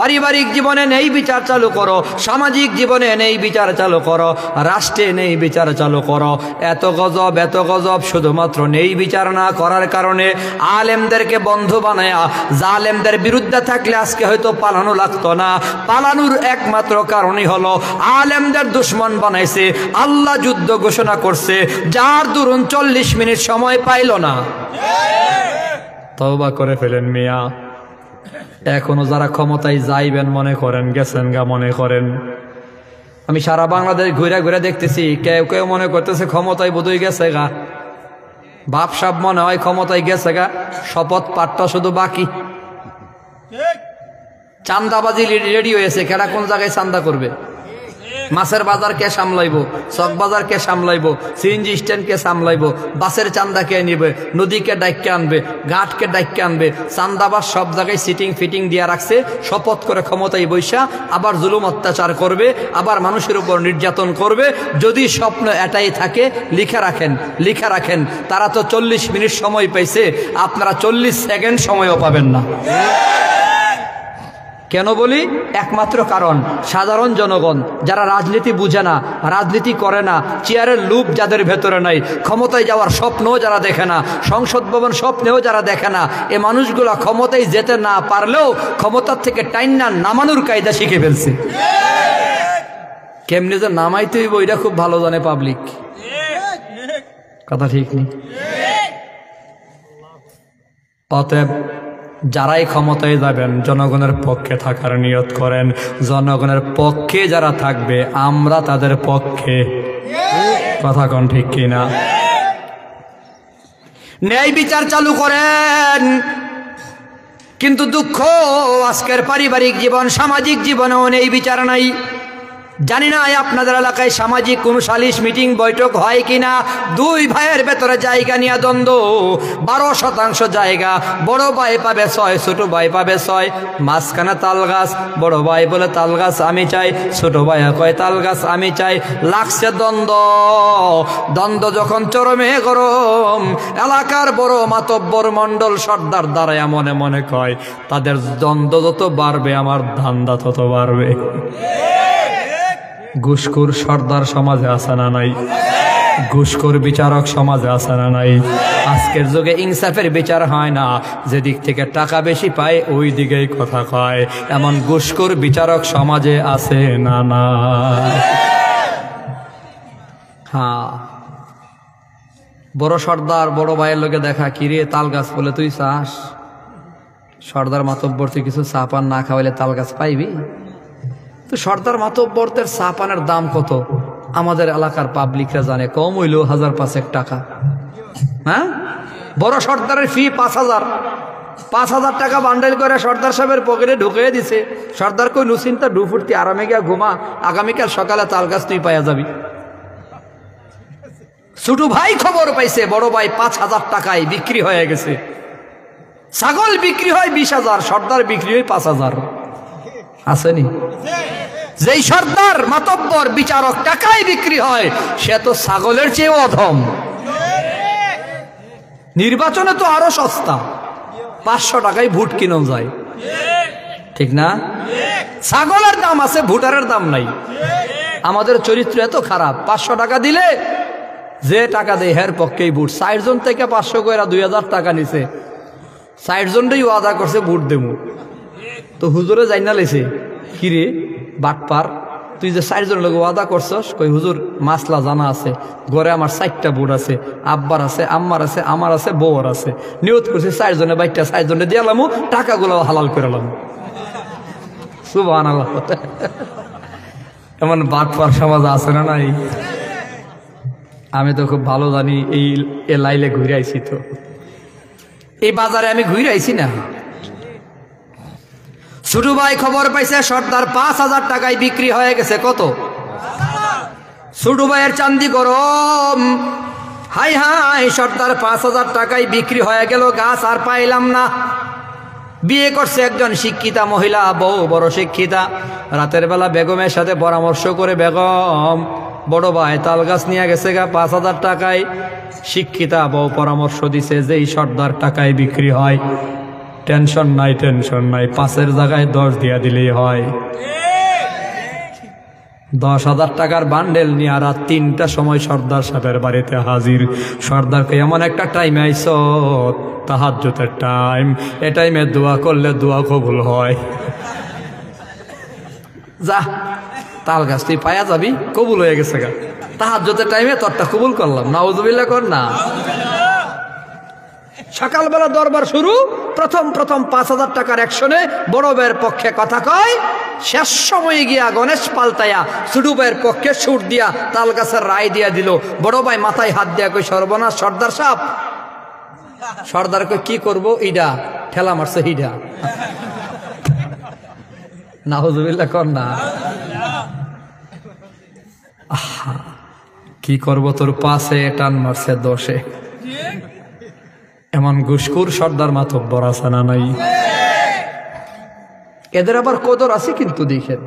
পারিবারিক জীবনে ন্যায় বিচার চালু করো, সামাজিক জীবনে ন্যায় বিচার চালু করো, রাষ্ট্রে ন্যায় বিচার চালু করো। এত গজব শুধুমাত্র ন্যায় বিচার না করার কারণে আলেমদেরকে বন্ধু বানায়া জালেমদের বিরুদ্ধে থাকলে আজকে হয়তো পালানো লাগতো না। পালানোর একমাত্র কারণই হলো আলেমদের দুশ্মন বানাইছে। আল্লাহ যুদ্ধ ঘোষণা করছে, যার দরুন 40 মিনিট সময় পাইল না। তওবা করে ফেলেন মিয়া। এখনো যারা ক্ষমতায় যাইবেন মনে করেন, গেছেন গা মনে করেন। আমি সারা বাংলাদেশ ঘুরে ঘুরে দেখতেছি, কেউ কেউ মনে করতেছে ক্ষমতায় বোধহয় গেছে গা। বাপসাব মনে হয় ক্ষমতায় গেছে গা, শপথ পাঠটা শুধু বাকি। চান্দাবাজি রেডি হয়েছে, কেডা কোন জায়গায় চান্দা করবে। মাছের বাজার কে সামলাইবো, চক বাজার কে সামলাইবো, সিএনজি স্ট্যান্ড কে সামলাইবো, বাসের চান্দা কে নিবে, নদীকে ডাইকে আনবে, ঘাটকে ডাইকে আনবে, চান্দাবাস সব জায়গায় সিটিং ফিটিং দিয়া রাখছে। শপথ করে ক্ষমতায় বৈশা আবার জুলুম অত্যাচার করবে, আবার মানুষের উপর নির্যাতন করবে। যদি স্বপ্ন এটাই থাকে, লিখে রাখেন, লিখে রাখেন, তারা তো 40 মিনিট সময় পাইছে, আপনারা 40 সেকেন্ড সময়ও পাবেন না। কেন বলি? একমাত্র কারণ সাধারণ জনগণ যারা রাজনীতি বুঝে না, রাজনীতি করে না, চেয়ারের লোভ যাদের ভেতরে নাই, ক্ষমতায় যাওয়ার স্বপ্নও যারা দেখে না, সংসদ ভবন স্বপ্নেও যারা দেখে না, এ মানুষগুলা ক্ষমতায় যেতে না পারলেও ক্ষমতার থেকে টাইনা নামানোর কায়দা শিখে ফেলছে। কেমনি যে নামাইতে হইব এটা খুব ভালো জানে পাবলিক। কথা ঠিক নেই? অতএব যারাই ক্ষমতায় যাবেন জনগণের পক্ষে থাকার নিয়ত করেন। জনগণের পক্ষে যারা থাকবে আমরা তাদের পক্ষে। কথা কোন ঠিক কিনা? ন্যায় বিচার চালু করেন। কিন্তু দুঃখ, আজকের পারিবারিক জীবন, সামাজিক জীবনেও ন্যায় বিচার নাই। জানি না আপনাদের এলাকায় সামাজিক কোন সালিশ মিটিং বৈঠক হয় কিনা। দুই ভাইয়ের ভেতরে জায়গা নিয়ে দ্বন্দ্ব, 12% জায়গা, বড় ভাই পাবে 6, ছোট ভাই পাবে 6, মাঝখানে তাল গাছ। বড় ভাই বলে তাল গাছ আমি চাই, ছোট ভাই কয় তাল গাছ আমি চাই। লাগছে দ্বন্দ্ব। দ্বন্দ্ব যখন চরমে গরম, এলাকার বড় মাতব্বর মন্ডল সর্দার দাঁড়ায় মনে মনে কয়, তাদের দ্বন্দ্ব যত বাড়বে আমার ধান্দা তত বাড়বে। ঘুষখোর সর্দার সমাজে আছে না নাই? ঘুষখোর বিচারক সমাজে আছে না নাই? আজকের যুগে ইনসাফের বিচার হয় না, যেদিক থেকে টাকা বেশি পায় ওই দিকেই কথা কয়। এমন ঘুষখোর বিচারক সমাজে আছে না না? হ্যাঁ, বড় সর্দার বড় ভাইয়ের লোকে দেখা, কিরে তাল গাছ বলে তুই চাস? সর্দার মাতব্বর তুই কিছু চা পান না খাওয়াইলে তাল গাছ পাইবি? তো সর্দার মাতব্বরদের চা পানের দাম কত আমাদের এলাকার পাবলিকরা জানে। কম হইল 1005 টাকা। হ্যাঁ, বড় সর্দারের ফি 5000। 5000 টাকা বান্ডেল করে সর্দার সাহেবের পকেটে ঢুকিয়ে দিছে। সর্দার কই নুচিন্তা ডুফুর্তি আরামে গিয়া ঘুমা, আগামীকাল সকালে তাল গাছ তুই পাইয়া যাবি। ছোট ভাই খবর পাইছে বড় ভাই 5000 টাকায় বিক্রি হয়ে গেছে। ছাগল বিক্রি হয় 20,000, সর্দার বিক্রি হয় 5000। আসেনি? যেই সর্দার মাতব্বর বিচারক টাকায় বিক্রি হয়, সে তো ছাগলের চেয়ে অধম। নির্বাচনে তো আরো সস্তা, 500 টাকায় ভোট কিনো যায়। ঠিক না? ছাগলের দাম আছে, ভোটারের দাম নাই। আমাদের চরিত্র এত খারাপ, 500 টাকা দিলে যে টাকা দেয় হের পক্ষেই ভোট। 60 জন থেকে 500 করে 2000 টাকা নিছে। 60 জনটাই ওয়াদা করছে ভোট দেবো। তো হুজুরে যাই না লেছে, কিরে বাটপার, তুই যে 60 জনের লোক ওয়াদা করছস? কই হুজুর মাসলা জানা আছে, ঘরে আমার 4টা বুট আছে, আব্বার আছে, আম্মার আছে, আমার আছে, বউর আছে। নিয়ত করছি 4 জনে বাইকটা 60 জনে দিয়ালামু, টাকাগুলো হালাল করালাম। সুবহানাল্লাহ। এমন বাটপার সমাজ আছে না নাই? আমি তো খুব ভালো জানি, এই লাইলে ঘুরে আইছি, তো এই বাজারে আমি ঘুরে আইছি না। ছোট ভাই খবর পাইছে সর্দার 5000 টাকায় বিক্রি হয়ে গেছে। কত? ছোট ভাইয়ের চান্দি গরম। হাই হাই, সর্দার 5000 টাকায় বিক্রি হয়ে গেল, গাছ আর পাইলাম না। বিয়ে করছে একজন শিক্ষিতা মহিলা, বউ বড় শিক্ষিতা। রাতের বেলা বেগমের সাথে পরামর্শ করে বেগম, বড় ভাই তাল গাছ নিয়ে গেছে গা 5000 টাকায়। শিক্ষিতা বউ পরামর্শ দিছে যে এই সর্দার টাকায় বিক্রি হয়। টেনশন নাই, টেনশন নাই, 5-এর জায়গায় 10 দিয়া দিলেই হয়। 10,000 টাকার বান্ডেল নিয়ে রাত 3টার সময় সর্দার সাহেবের বাড়িতে হাজির। সর্দারকে এমন একটা টাইমে আইস, তাহাজ্জুদের টাইম, এ টাইমে দোয়া করলে দোয়া কবুল হয়। যা তাল গাছ তুই পায়া যাবি, কবুল হয়ে গেছে গা। তাহাজ্জুদের টাইমে তোরটা কবুল করলাম, নাউজুবিল্লাহ কর না। সকালবেলা দরবার শুরু, প্রথম 5000 টাকার অ্যাকশনে বড় ভাইয়ের পক্ষে কথা কয়। শেষ সময়ে গিয়া গণেশ পাল্টাইয়া ছোট ভাইয়ের পক্ষে সুর দিয়া তাল গাছের রায় দিয়া দিল। বড় ভাই মাথায় হাত দিয়া কই, সর্বনাশ সর্দার সাহেব। সর্দার কই কি করবো, ইডা ঠেলা মারছে হিডা। নাউজুবিল্লাহ কর না। আহা, কি করব তোর পাশে টান মারছে 10-এ। এমন ঘুষখোর সর্দার মাতব্বর আছে না নাই? এদের আবার কদর আছে কিন্তু দেখেন।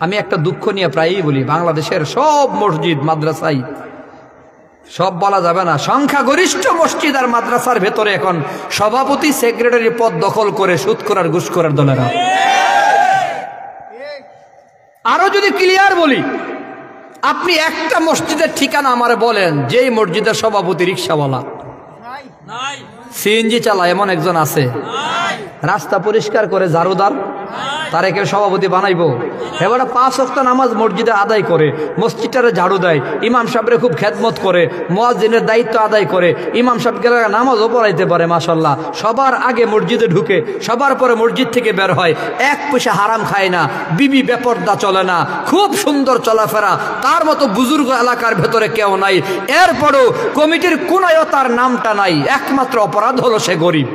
আমি একটা দুঃখ নিয়ে প্রায়ই বলি, বাংলাদেশের সব মসজিদ মাদ্রাসায়, সব বলা যাবে না, সংখ্যাগরিষ্ঠ মসজিদ আর মাদ্রাসার ভেতরে এখন সভাপতি সেক্রেটারি পদ দখল করে সুদ করার ঘুষ করার দলেরা। আরো যদি ক্লিয়ার বলি, আপনি একটা মসজিদের ঠিকানা আমার বলেন যেই মসজিদের সভাপতি রিক্সাওয়ালা, সিএনজি চালায় এমন একজন আছে, রাস্তা পরিষ্কার করে ঝাড়ুদার, তারে কেউ সভাপতি বানাইবো? এবার 5 ওয়াক্ত নামাজ মসজিদে আদায় করে, মসজিদটারে ঝাড়ু দেয়, ইমাম সাহেবরে খুব খেদমত করে, মুয়াজ্জিনের দায়িত্ব আদায় করে, ইমাম সাহেবকে নামাজও পড়াইতে পারে মাশাআল্লাহ। সবার আগে মসজিদে ঢুকে, সবার পরে মসজিদ থেকে বের হয়, 1 পয়সা হারাম খায় না, বিবি বেপর্দা চলে না, খুব সুন্দর চলাফেরা, তার মতো বুজুর্গ এলাকার ভেতরে কেউ নাই। এরপরও কমিটির কোনায়ও তার নামটা নাই, একমাত্র অপরাধ হলো সে গরিব।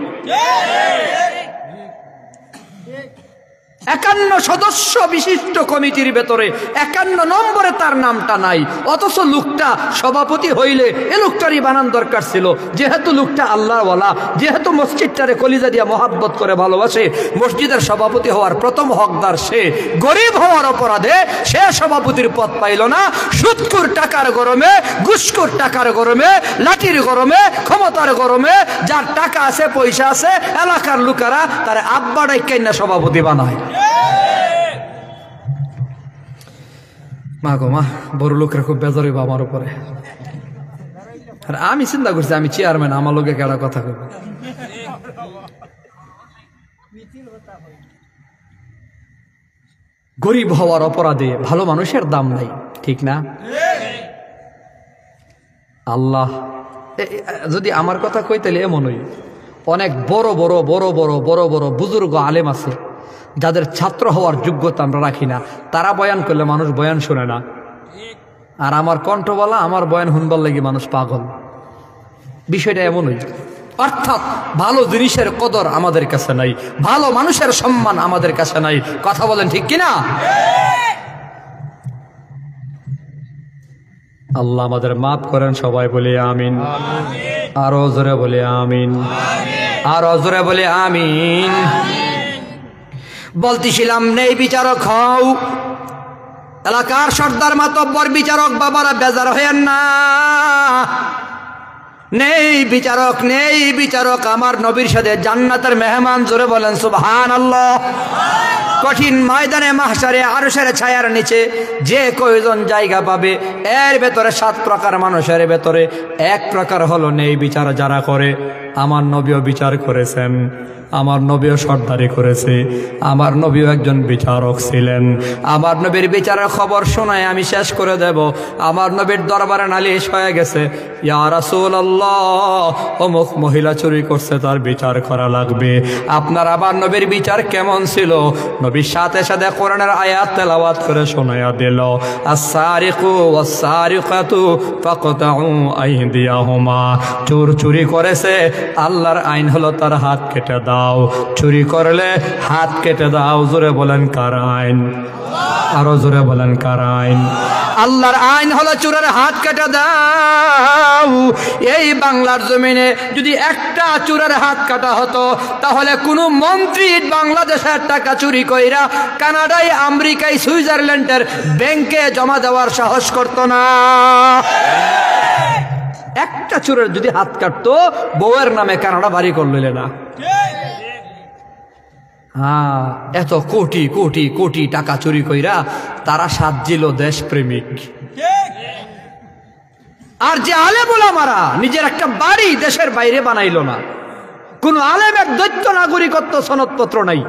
51 সদস্য বিশিষ্ট কমিটির ভেতরে 51 নম্বরে তার নামটা নাই, অথচ লোকটা সভাপতি হইলে এ লোকটারই বানান দরকার ছিল। যেহেতু লোকটা আল্লাহওয়ালা, যেহেতু মসজিদটারে কলিজা দিয়া মহাব্বত করে ভালোবাসে, মসজিদের সভাপতি হওয়ার প্রথম হকদার সে। গরিব হওয়ার অপরাধে সে সভাপতির পদ পাইল না। সুদখোর টাকার গরমে, ঘুষখোর টাকার গরমে, লাঠির গরমে, ক্ষমতার গরমে, যার টাকা আছে পয়সা আছে, এলাকার লোকেরা তার আব্বা ডাইকা না সভাপতি বানায়। মা গো মা, বড় লোকের খুব বেজার হইব আমার উপরে। আর আমি চিন্তা করছি আমি চেয়ারম্যান, আমার লোকে কেডা কথা কইব। গরিব হওয়ার অপরাধে ভালো মানুষের দাম নাই, ঠিক না? আল্লাহ যদি আমার কথা কই তাহলে এমনই অনেক বড় বড় বড় বড় বড় বড় বুজুর্গ আলেম আছে যাদের ছাত্র হওয়ার যোগ্যতা আমরা রাখি না। তারা বয়ান করলে মানুষ বয়ান শুনে না, আর আমার কণ্ঠ বলা, আমার বয়ান শুনবার লাগি মানুষ পাগল। বিষয়টা এমনই। অর্থাৎ ভালো জিনিসের কদর আমাদের কাছে নাই, ভালো মানুষের সম্মান আমাদের কাছে নাই। কথা বলেন ঠিক কিনা? আল্লাহ আমাদের মাফ করেন, সবাই বলে আমিন। আরো জোরে বলে আমিন, আরো জোরে বলে আমিন। বলতেছিলাম নেই বিচারক হও, এলাকার সর্দার মাতব্বর বিচারক বাবারা বেজার হয়েন না। নেই বিচারক, নেই বিচারক, আমার নবীর সাথে জান্নাতের মেহমান। জোরে বলেন সুবহানাল্লাহ। কঠিন ময়দানে মাহশারে আরশের ছায়ার নিচে যে কয়জন জায়গা পাবে, এর ভেতরে 7 প্রকার মানুষের ভেতরে 1 প্রকার হলো নেই বিচার যারা করে। আমার নবীও বিচার করেছেন, আমার নবীও সর্দারি করেছে, আমার নবীও একজন বিচারক ছিলেন। আমার নবীর বিচারের খবর শোনায় আমি শেষ করে দেব। আমার নবীর দরবারে নালিশ হয়ে গেছে, ইয়া রাসূলুল্লাহ অমুক মহিলা চুরি করছে, তার বিচার করা লাগবে। আপনার আবার নবীর বিচার কেমন ছিল? নবীর সাথে সাথে কোরআনের আয়াত তেলাওয়াত করে শোনায়া দিল, আস-সারিকু ওয়াস-সারিকাতু ফাকতাউ আইদিয়াহুমা। চোর চুরি করেছে, আল্লাহর আইন হলো তার হাত কেটে দাও। চুরি করলে হাত কেটে দাও। জোরে বলেন কার আইন? আরো জোরে বলেন কার আইন? আল্লাহর আইন হলো চোরের হাত কেটে দাও। এই বাংলার জমিনে যদি একটা চোরের হাত কাটা হতো, তাহলে কোনো মন্ত্রী বাংলাদেশের টাকা চুরি কইরা কানাডায়, আমেরিকায়, সুইজারল্যান্ডের ব্যাংকে জমা দেওয়ার সাহস করতো না। একটা চোরের যদি হাত কাটতো, বউয়ের নামে কানাডা বাড়ি করলে না। হ্যাঁ, এত কোটি কোটি কোটি টাকা চুরি কইরা তারা সাজিল দেশপ্রেমিক। আর যে আলেম ওলামারা নিজের একটা বাড়ি দেশের বাইরে বানাইলো না। কোন আলেমের দ্বৈত নাগরিকত্ব সনদপত্র নাই।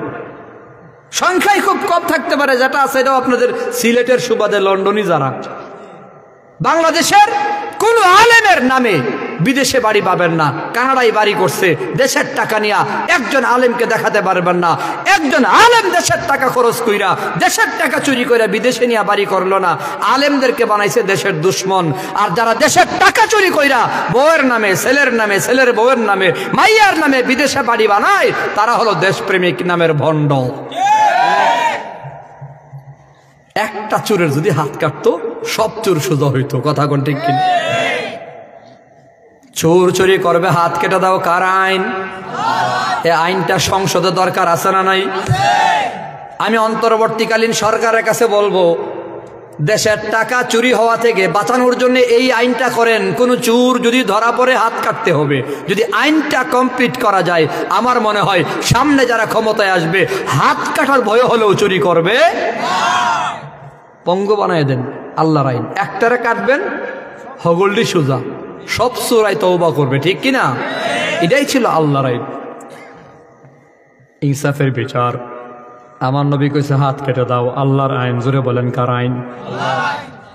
সংখ্যায় খুব কম থাকতে পারে, যেটা আছে এটাও আপনাদের সিলেটের সুবাদে লন্ডনই যারা। বাংলাদেশের কোন আলেমের নামে বিদেশে বাড়ি পাবেন না। কানাডায় বাড়ি করছে দেশের টাকা নিয়া, একজন আলেমকে দেখাতে পারবেন না। একজন আলেম দেশের টাকা খরচ কইরা, দেশের টাকা চুরি কইরা বিদেশে নিয়ে বাড়ি করলো না। আলেমদেরকে বানাইছে দেশের দুশ্মন। আর যারা দেশের টাকা চুরি কইরা বউয়ের নামে, ছেলের নামে, ছেলের বউয়ের নামে, মাইয়ার নামে বিদেশে বাড়ি বানায়, তারা হলো দেশপ্রেমিক নামের ভণ্ড। একটা চোরের যদি হাত কাটতো, সব চোর সোজা হইতো। কথা কোন ঠিক কিনা? চোর চুরি করবে হাত কেটে দাও কার আইন? এই আইনটা সংসদে দরকার আছে না নাই? আমি অন্তর্বর্তীকালীন সরকারের কাছে বলবো, দেশের টাকা চুরি হওয়া থেকে বাঁচানোর জন্য এই আইনটা করেন। কোন চোর যদি ধরা পড়ে হাত কাটতে হবে। যদি আইনটা কমপ্লিট করা যায়, আমার মনে হয় সামনে যারা ক্ষমতায় আসবে হাত কাটার ভয় হলেও চুরি করবে। পঙ্গু বানায় দেন আল্লাহর আইন। একটারে কাটবেন, হগলডি সোজা, সব চোরাই তওবা করবে। ঠিক কিনা? এটাই ছিল আল্লাহর আইন, ইনসাফের বিচার। আমার নবী কইছে হাত কেটে দাও, আল্লাহর আইন। জোরে বলেন কার আইন?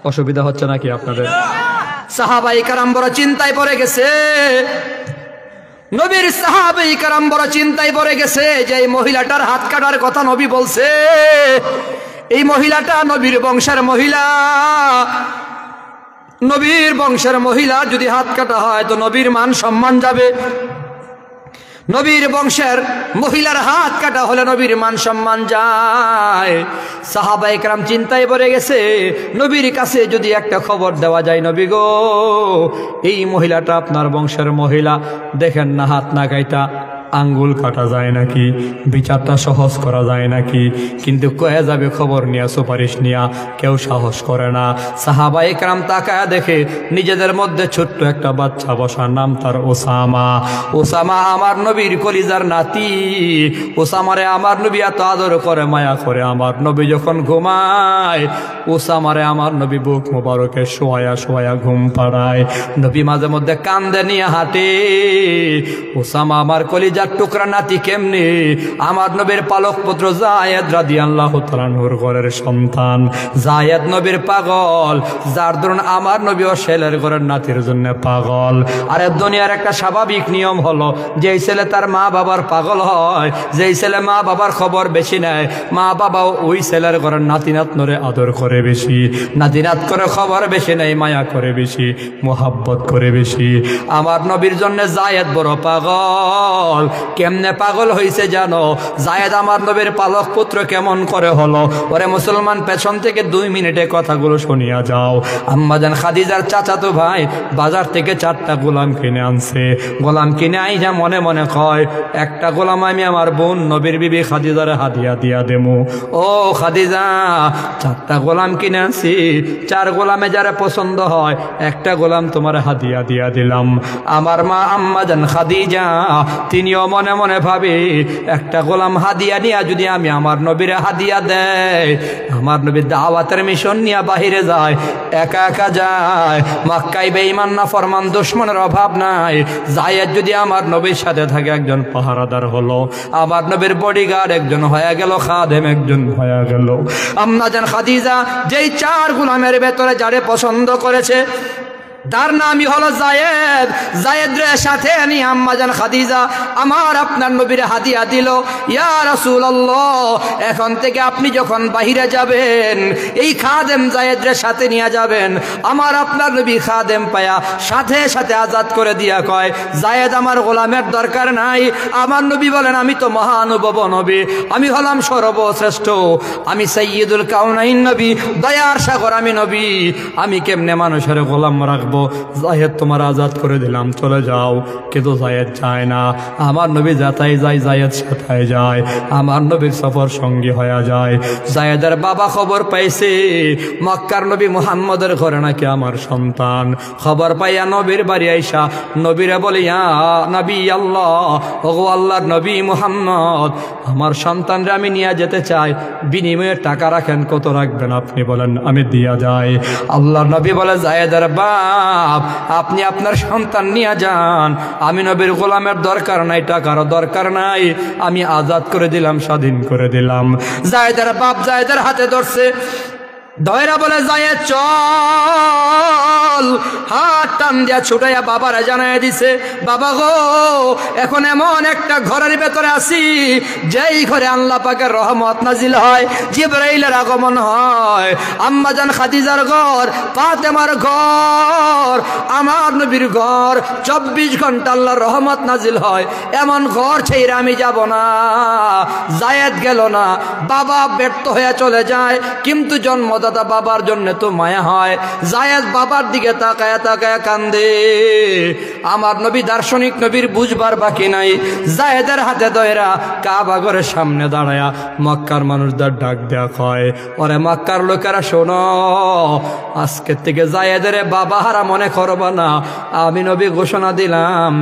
অসুবিধা হচ্ছে নাকি আপনাদের? সাহাবায়ে কেরাম বড় চিন্তায় পড়ে গেছে। নবীর সাহাবায়ে কেরাম বড় চিন্তায় পড়ে গেছে যে এই মহিলাটার হাত কাটার কথা নবী বলছে। এই মহিলাটা নবীর বংশের মহিলা। নবীর বংশের মহিলা যদি হাত কাটা হয় তো নবীর মান সম্মান যাবে। নবীর বংশের মহিলার হাত কাটা হলে নবীর মান সম্মান যায়। সাহাবায়ে কেরাম চিন্তায় পড়ে গেছে, নবীর কাছে যদি একটা খবর দেওয়া যায়, নবী গো এই মহিলাটা আপনার বংশের মহিলা, দেখেন না হাত না কাইটা আঙ্গুল কাটা যায় নাকি, বিচারটা সহজ করা যায় নাকি। কিন্তু কয়ে যাবে খবর নিয়া, সুপারিশ নিয়া, কেউ সাহস করে না। সাহাবায়ে কেরাম তাকায়া দেখে নিজেদের মধ্যে ছোট্ট একটা বাচ্চা বসা, নাম তার ওসামা। ওসামা আমার নবীর কলিজার নাতি। ওসামারে আমার নবী এত আদর করে, মায়া করে। আমার নবী যখন ঘুমায়, ওসামারে আমার নবী বুক মোবারকে শোয়া শোয়া ঘুম পাড়ায়। নবী মাঝে মধ্যে কান্দে নিয়ে হাঁটে। ওসামা আমার কলিজার টুকরা নাতি। কেমনে? আমার নবীর পালক পুত্র যায়েদ রাদিয়াল্লাহু তাআলা আনহুর ঘরের সন্তান। যায়েদ নবীর পাগল, যার দরুন আমার নবী ও ছেলের ঘরের নাতির জন্য পাগল। আর দুনিয়ার একটা স্বাভাবিক নিয়ম হলো, যেই ছেলে তার মা বাবার পাগল হয়, যেই ছেলে মা বাবার খবর বেশি নেয়, মা বাবাও ওই ছেলের ঘরের নাতি নাতনরে আদর করে বেশি, নাতি নাত করে খবর বেশি নেয়, মায়া করে বেশি, মোহাব্বত করে বেশি। আমার নবীর জন্য যায়েদ বড় পাগল। কেমনে পাগল হইছে জানো? যায়েদ আমার নবীর পালক পুত্র কেমন করে হলো? ওরে মুসলমান, পেছন থেকে 2 মিনিটে কথাগুলো শুনিয়া যাও। আম্মাজান খাদিজার চাচাতো ভাই বাজার থেকে 4টা গোলাম কিনে আনছে। গোলাম কিনে আইসা মনে মনে কয়, একটা গোলাম আমি আমার বোন নবীর বিবি খাদিজারে হাদিয়া দিয়া দেমু। ও খাদিজা, 4টা গোলাম কিনে আনছি, 4 গোলামে যারা পছন্দ হয় একটা গোলাম তোমার হাদিয়া দিয়া দিলাম। আমার মা আম্মাজান খাদিজা তিনিও মনে মনে ভাবে, একটা গোলাম হাদিয়া নিয়ে যদি আমি আমার নবীর হাদিয়া দেয়, আমার নবীর দাওয়াতের মিশন নিয়ে বাহিরে যায়, একা একা যায়, মক্কায় বেঈমান না ফরমান দুশমনের অভাব নাই। যায়েদ যদি আমার নবীর সাথে থাকে, একজন পাহারাদার হলো, আমার নবীর বডিগার্ড একজন হয়ে গেল, খাদেম একজন হয়ে গেল। আম্মাজান খাদিজা যেই 4 গোলামের ভেতরে যারে পছন্দ করেছে, তার নামই হলো যায়েদ। যায়েদের সাথে নিয়ে আম্মাজান খাদিজা আমার আপনার নবীর হাদিয়া দিল। ইয়া রাসূলুল্লাহ, এখন থেকে আপনি যখন বাহিরে যাবেন, এই খাদেম যায়েদের সাথে নিয়ে যাবেন। আমার আপনার নবী খাদেম পায়া সাথে সাথে আজাদ করে দিয়া কয়, যায়েদ আমার গোলামের দরকার নাই। আমার নবী বলেন, আমি তো মহানুভব নবী, আমি হলাম সর্বশ্রেষ্ঠ, আমি সাইয়্যিদুল কাউনাইন নবী, দয়ার সাগর আমি নবী, আমি কেমনে মানুষের গোলাম রাখবো? যায়েদ তোমার আজাদ করে দিলাম, চলে যাও। কিন্তু যায়েদ যায় না। আমার নবী যাতাই যায়, যায়েদ সাথে যায়, আমার নবীর সফর সঙ্গী হয়ে যায়। যায়েদের বাবা খবর পাইছে মক্কার নবী মুহাম্মদের ঘরে নাকি আমার সন্তান। খবর পাইয়া নবীর বাড়ি আইসা নবীরে বলে, ইয়া নবী আল্লাহ, ওগো আল্লাহর নবী মুহাম্মদ, আমার সন্তানরে আমি নিয়ে যেতে চাই, বিনিময়ে টাকা রাখেন, কত রাখবেন আপনি বলেন, আমি দিয়া যাই। আল্লাহর নবী বলে, যায়েদের বাপ, আপনি আপনার সন্তান নিয়ে যান, আমি নবীর গোলামের দরকার নাই, টাকারও দরকার নাই, আমি আজাদ করে দিলাম, স্বাধীন করে দিলাম। যায়েদের বাপ যায়েদের হাতে ধরছে, দয়রা বলে, যায়েদ চল। হাত টান দিয়া ছুটাইয়া বাবারা জানাই দিছে, বাবা গো, এখন এমন একটা ঘরের ভেতরে আছি, যেই ঘরে আল্লাহ পাকের রহমত নাজিল হয়, জিবরাইলের আগমন হয়। আম্মাজান খাদিজার ঘর, ফাতেমার ঘর, আমার নবীর ঘর, 24 ঘন্টা আল্লাহর রহমত নাজিল হয়। এমন ঘর ছেড়ে আমি যাব না। যায়েদ গেল না, বাবা ব্যর্থ হয়ে চলে যায়, কিন্তু জন্মদাতা দাদা বাবার জন্য তো মায়া হয়। জায়েদ বাবার দিকে তাকায়া তাকায়া কান্দে। আমার নবী দার্শনিক, নবীর বুঝবার বাকি নাই। জায়েদের হাতে ধইরা কাবা ঘরের সামনে দাঁড়ায়া মক্কার মানুষদের ডাক দেয়া কয়, ওরে মক্কার লোকেরা শোনো, আজকে থেকে জায়েদের বাবা হারা মনে করবা না। আমি নবী ঘোষণা দিলাম,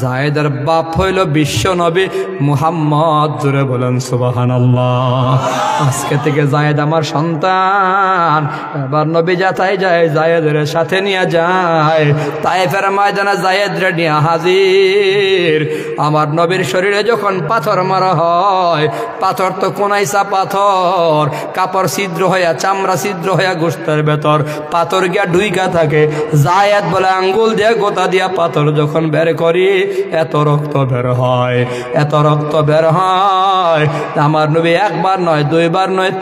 জায়েদের বাপ হইল বিশ্ব নবী মুহাম্মদ। জোরে বলেন সুবহানাল্লাহ। আজকে থেকে জায়েদ আমার সন্তান। এবার নবী যাতাই যায়, জায়েদের সাথে নিয়ে যায়। তায়েফের ময়দানে জায়েদরে নিয়ে হাজির। আমার নবীর শরীরে যখন পাথর মারা হয়, পাথর তো কোনাইসা পাথর, কাপড় ছিদ্র হইয়া, চামড়া ছিদ্র হইয়া গোস্তের ভেতর পাথর গিয়া ডুইকা থাকে। জায়েদ বলে আঙ্গুল দিয়ে গোতা দিয়া পাথর যখন বের করি, এত রক্ত বের হয়, এত রক্ত বের হয়। আমার নবী একবার নয়, দুইবার নয়,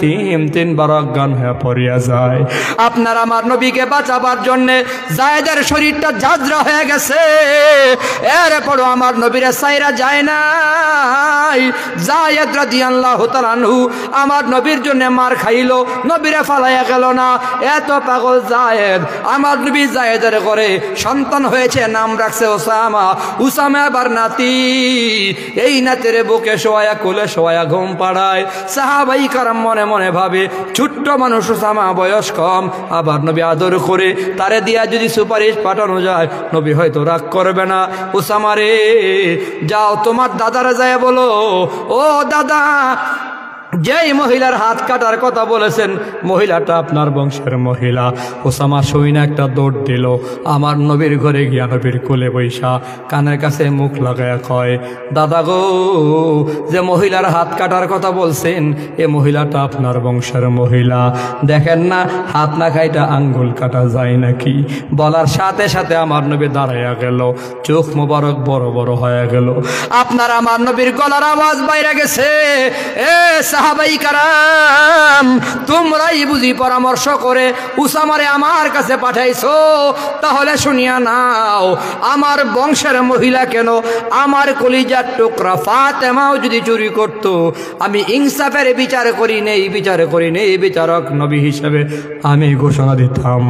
তিনবার অজ্ঞান হয়ে পড়িয়া যায়। আপনার আমার নবীকে বাঁচাবার জন্যে জায়েদের শরীরটা ঝাঁঝরা হয়ে গেছে। এরপরও আমার নবীরে সাইরা যায় নাই। জায়েদ রাদিয়াল্লাহু তাআলা আনহু আমার নবীর জন্য মার খাইলো, নবীরে ফালাইয়া গেল না। এত পাগল জায়েদ। আমার নবী জায়েদের ঘরে সন্তান হয়েছে, নাম রাখছে ওসামা। উসামা আবার নাতি। এই নাতির বুকে শোয়া, কোলে শোয়া ঘুম পাড়ায়। সাহাবাই কারাম মনে মনে ভাবে, ছোট্ট মানুষ ওসামা, বয়স কম, আবার নবী আদর করে তারে দিয়া যদি সুপারিশ পাঠানো যায়, নবী হয়তো রাগ করবে না। ওসামা রে, যাও তোমার দাদারা যায় বলো, ও দাদা, যেই মহিলার হাত কাটার কথা বলেছেন, মহিলাটা আপনার বংশের মহিলা। ওসামা শুইনা একটা দৌড় দিল, আমার নবীর ঘরে গিয়া নবীর কোলে বৈশা কানের কাছে মুখ লাগায়া কয়, দাদা গো, যে মহিলার হাত কাটার কথা বলছেন, এ মহিলাটা আপনার বংশের মহিলা। দেখেন না, হাত না খাইটা আঙ্গুল কাটা যায় নাকি? বলার সাথে সাথে আমার নবী দাঁড়াইয়া গেল, চোখ মোবারক বড় বড় হয়ে গেল। আপনার আমার নবীর গলার আওয়াজ বাইরে গেছে, এ সাহাবাই কারাম, তোমরাই বুঝি পরামর্শ করে উসামারে আমার কাছে পাঠাইছো, তাহলে শুনিয়া নাও, আমার বংশের মহিলা কেন, আমার কলিজার টুকরা ফাতেমাও যদি চুরি করত, আমি ইনসাফের বিচার করি নেই, বিচার করি নেই, বিচারক নবী হিসেবে আমি ঘোষণা দিতাম,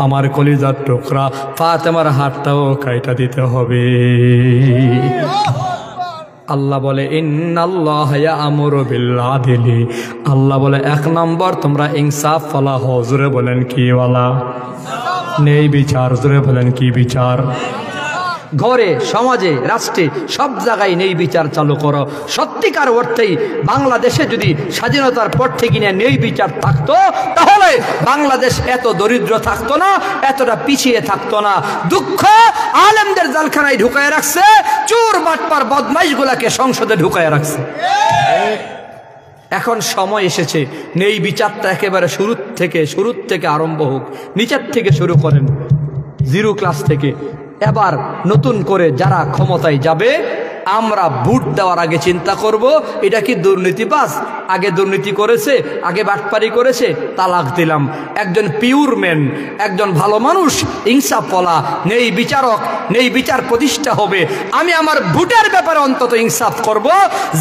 আমার কলিজার টুকরা ফাতেমার হাতটাও কাইটা দিতে হবে। আল্লাহ বলে, ইন্নাল্লাহ ইয়া'মুরু বিল আদলি, আল্লাহ বলে 1 নম্বর তোমরা ইনসাফ ওয়ালা হও। জোরে বলেন কি ওয়ালা? নেই বিচার। জোরে বলেন কি বিচার? ঘরে, সমাজে, রাষ্ট্রে, সব জায়গায় নেই বিচার চালু করো। সত্যিকার অর্থেই বাংলাদেশে যদি স্বাধীনতার পর থেকে নিয়ে নেই বিচার থাকতো, তাহলে বাংলাদেশ এত দরিদ্র থাকতো না, এতটা পিছিয়ে থাকতো না। দুঃখ, আলেমদের জালখানায় ঢুকায় রাখছে, চোর বাটপার বদমাইশ গুলাকে সংসদে ঢুকায় রাখছে। এখন সময় এসেছে নেই বিচারটা একেবারে শুরুর থেকে আরম্ভ হোক। নিচের থেকে শুরু করেন, 0 ক্লাস থেকে। এবার নতুন করে যারা ক্ষমতায় যাবে, আমরা ভোট দেওয়ার আগে চিন্তা করব, এটা কি দুর্নীতিবাজ, আগে দুর্নীতি করেছে, আগে বাটপারি করেছে, তালাক দিলাম। একজন পিওর ম্যান, একজন ভালো মানুষ, ইনসাফওয়ালা, নেই বিচারক, নেই বিচার প্রতিষ্ঠা হবে। আমি আমার ভোটের ব্যাপারে অন্তত ইনসাফ করব।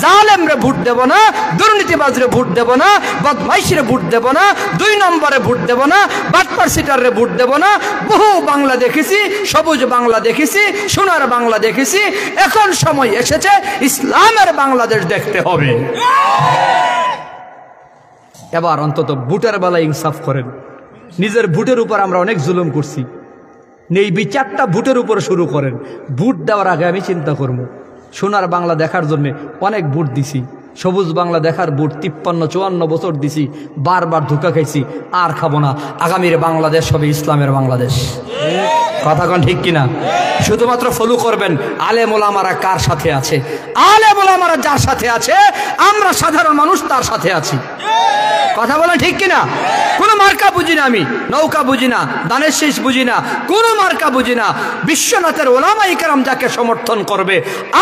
জালেমরে ভোট দেব না, দুর্নীতিবাজরে ভোট দেব না, বদমাইশরে ভোট দেব না, 2 নম্বরে ভোট দেব না, বাটপার সিটারে ভোট দেব না। বহু বাংলা দেখেছি, সবুজ বাংলা দেখেছি, সোনার বাংলা দেখেছি। এখন সময় এসেছে ইসলামের বাংলাদেশ দেখতে হবে। এবার অন্তত ভোটের বেলায় ইনসাফ করেন। নিজের ভোটের উপর আমরা অনেক জুলুম করছি, নেই বিচারটা ভোটের উপর শুরু করেন। ভোট দেওয়ার আগে আমি চিন্তা করবো, সোনার বাংলা দেখার জন্য অনেক ভোট দিছি, সবুজ বাংলা দেখার ভোট 53-54 বছর দিছি, বারবার ধোঁকা খাইছি, আর খাবো না। আগামীর বাংলাদেশ হবে ইসলামের বাংলাদেশ। কথা কোন ঠিক কিনা? শুধুমাত্র ফলো করবেন আলেম ওলামারা কার সাথে আছে। আলেম ওলামারা যার সাথে আছে, আমরা সাধারণ মানুষ তার সাথে আছি। কথা বলেন ঠিক কিনা? কোনো মার্কা বুঝি না, আমি নৌকা বুঝি না, দানের শেষ বুঝি না, কোনো মার্কা বুঝি না। বিশ্বনাথের ওলামায়ে কেরাম যাকে সমর্থন করবে,